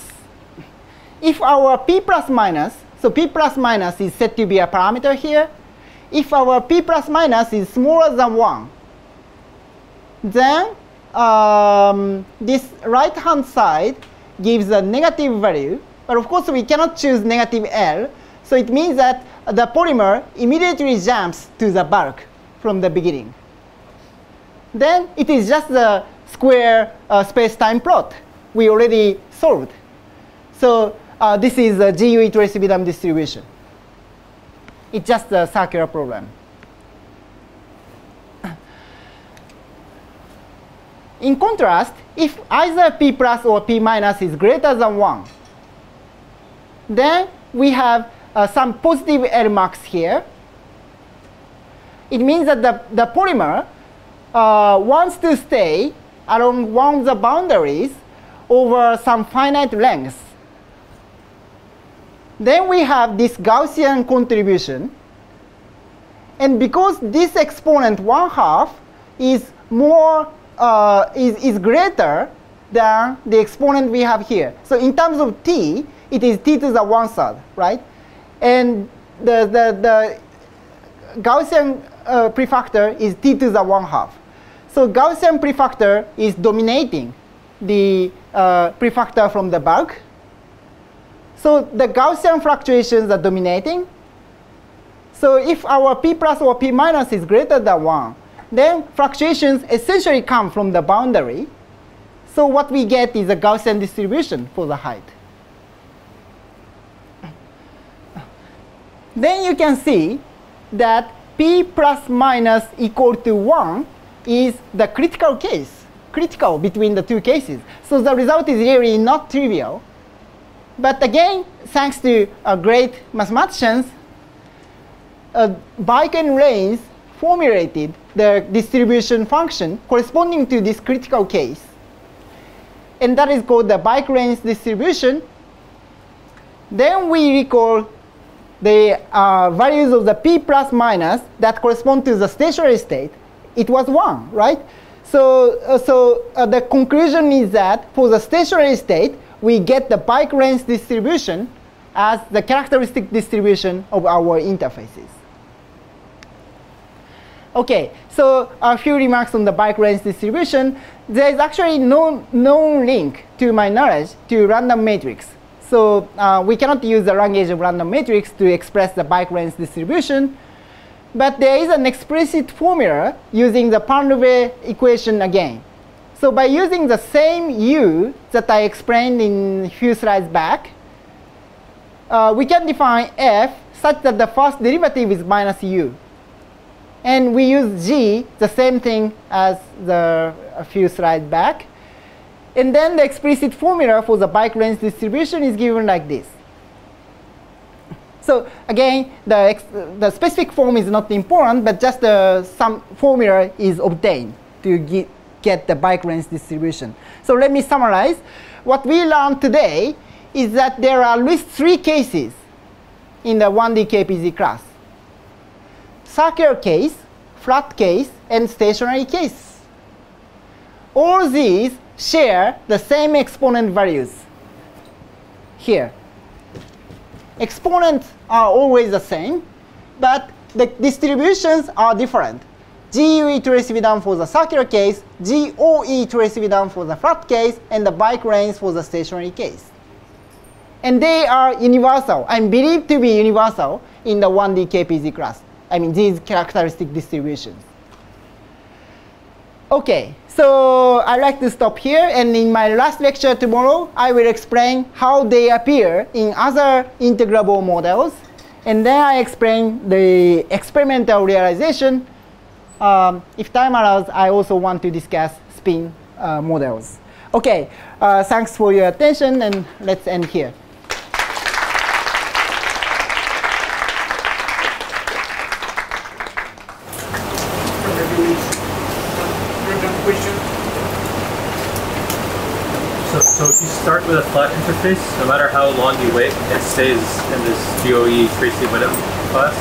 If our P plus minus, so P plus minus is said to be a parameter here. If our P plus minus is smaller than 1, then this right-hand side gives a negative value. But of course, we cannot choose negative L. So it means that the polymer immediately jumps to the bulk from the beginning. Then it is just the square space-time plot we already solved. So this is the GUE trace-Vidam distribution. It's just a circular problem. In contrast, if either P plus or P minus is greater than 1, then we have some positive L max here. It means that the polymer wants to stay along one of the boundaries over some finite length. Then we have this Gaussian contribution. And because this exponent 1/2 is more is greater than the exponent we have here. So in terms of t, it is t to the 1/3, right? And the Gaussian prefactor is t to the 1/2. So Gaussian prefactor is dominating the prefactor from the bulk. So the Gaussian fluctuations are dominating. So if our P plus or P minus is greater than 1, then fluctuations essentially come from the boundary. So what we get is a Gaussian distribution for the height. Then you can see that P plus minus equal to 1 is the critical case, critical between the two cases. So the result is really not trivial. But again, thanks to great mathematicians, Bike and Rains formulated the distribution function corresponding to this critical case. And that is called the Bike-Rains distribution. Then we recall the values of the P plus minus that correspond to the stationary state. It was 1, right? So the conclusion is that for the stationary state, we get the Bike-Rains distribution as the characteristic distribution of our interfaces. Okay, so a few remarks on the Bike-Rains distribution. There is actually no known link, to my knowledge, to random matrix. So we cannot use the Lagrange of random matrix to express the Bike-Rains distribution. but there is an explicit formula using the Paul-Levé equation again. So by using the same U that I explained in a few slides back, we can define f such that the first derivative is minus u. And we use g, the same thing as a few slides back. And then the explicit formula for the bike length distribution is given like this. So again, the specific form is not important, but just some formula is obtained to get the bike length distribution. So let me summarize. What we learned today is that there are at least 3 cases in the 1D KPZ class: circular case, flat case, and stationary case. All these share the same exponent values here. Exponents are always the same, but the distributions are different. GUE trace down for the circular case, GOE trace down for the flat case, and the bike length for the stationary case. And they are universal, and believed to be universal in the 1D KPZ class. I mean, these characteristic distributions. Okay, so I'd like to stop here, and in my last lecture tomorrow, I will explain how they appear in other integrable models, and then I explain the experimental realization. If time allows, I also want to discuss spin models. Okay, thanks for your attention, and let's end here. So if you start with a flat interface, no matter how long you wait, it stays in this GOE Tracy Whittem class.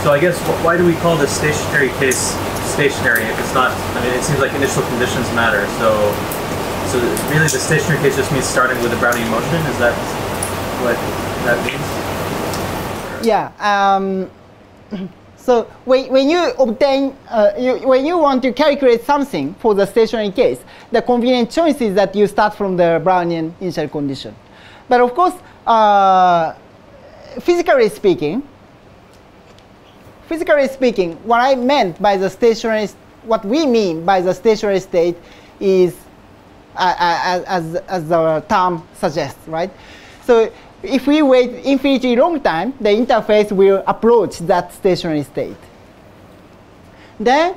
So I guess why do we call this stationary case stationary if it's not? I mean, it seems like initial conditions matter. So really, the stationary case just means starting with a Brownian motion. Is that what that means? Yeah. So when you obtain, when you want to calculate something for the stationary case, the convenient choice is that you start from the Brownian initial condition. But of course, physically speaking, what I meant by the stationary, what we mean by the stationary state is, as the term suggests, right? So if we wait infinitely long time, the interface will approach that stationary state. Then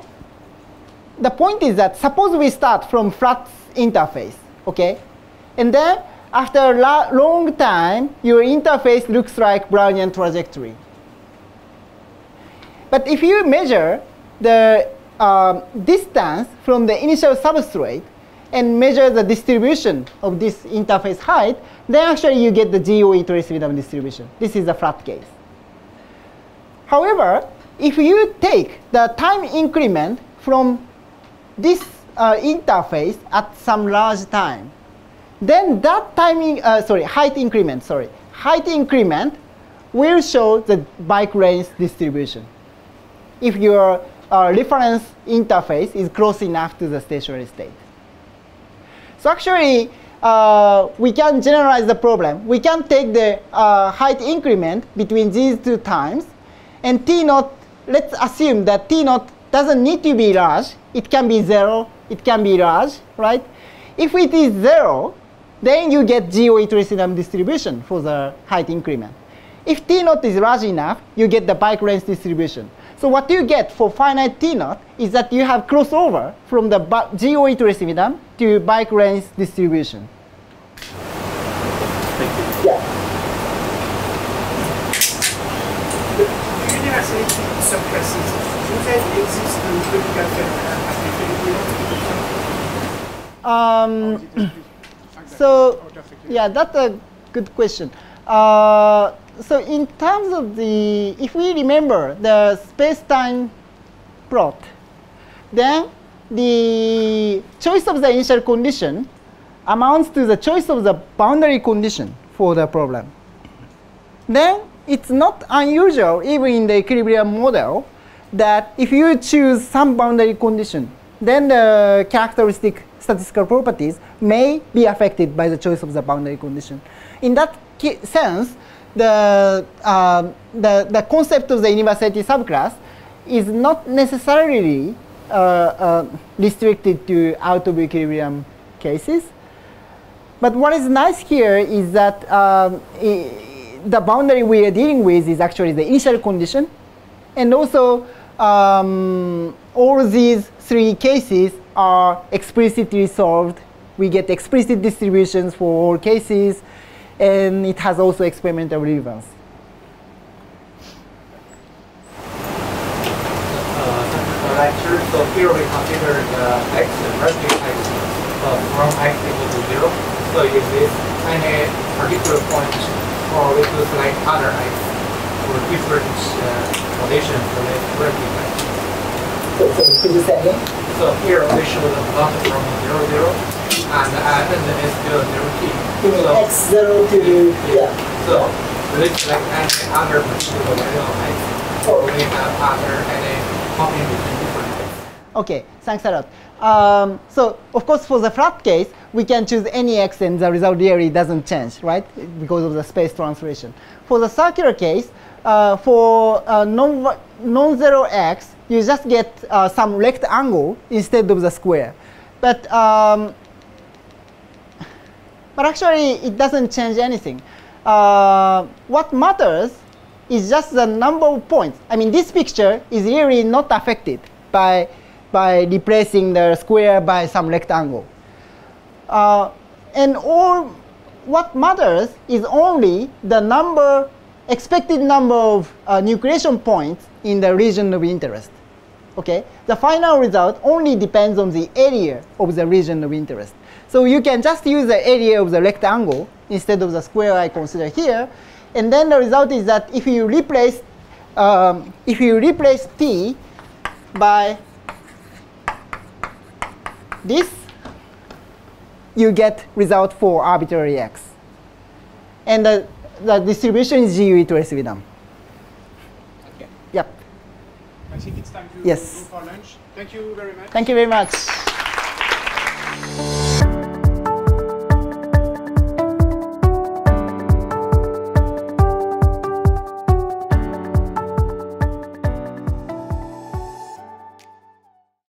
the point is that suppose we start from flat interface, okay? And then after a long time, your interface looks like Brownian trajectory. But if you measure the distance from the initial substrate and measure the distribution of this interface height, then actually you get the GOE trace rhythm distribution. This is the flat case. However, if you take the time increment from this interface at some large time, then that height increment will show the bike length distribution if your reference interface is close enough to the stationary state. So actually, we can generalize the problem. We can take the height increment between these 2 times, and T0, let's assume that T0 doesn't need to be large. It can be 0, it can be large, right? If it is 0, then you get GOE trace rhythm distribution for the height increment. If T0 is large enough, you get the bike length distribution. So what you get for finite T0 is that you have crossover from the GOE trace rhythm to bike length distribution. Thank you. Yeah. The universality subclasses, do they exist in critical application? So yeah, that's a good question. So in terms of the, if we remember the space-time plot, then the choice of the initial condition amounts to the choice of the boundary condition for the problem. Then it's not unusual, even in the equilibrium model, that if you choose some boundary condition, then the characteristic statistical properties may be affected by the choice of the boundary condition. In that sense, the concept of the universality subclass is not necessarily restricted to out of equilibrium cases. But what is nice here is that the boundary we are dealing with is actually the initial condition. And also, all these three cases are explicitly solved. We get explicit distributions for all cases. And it has also experimental relevance. Lecture. So here we consider the x and relative x from x equal to 0. So if this any particular point, or we could select other x for different conditions for the relative x. So could you say again? So here we show the plot from 0, 0, and is still 0t. You mean so, x0 to yeah. So we select any other particular value of x, or we have other any copying between different x. Okay, thanks a lot. So of course, for the flat case, we can choose any x and the result really doesn't change, right? Because of the space translation. For the circular case, for non-zero x, you just get some rectangle instead of the square. But actually, it doesn't change anything. What matters is just the number of points. I mean, this picture is really not affected by replacing the square by some rectangle. And what matters is only the expected number of nucleation points in the region of interest. Okay? The final result only depends on the area of the region of interest. So you can just use the area of the rectangle instead of the square I consider here. And then the result is that if you replace t by this, you get result for arbitrary x. And the distribution is GUE to residuum. Okay. Yep. I think it's time to yes. go for lunch. Thank you very much. Thank you very much.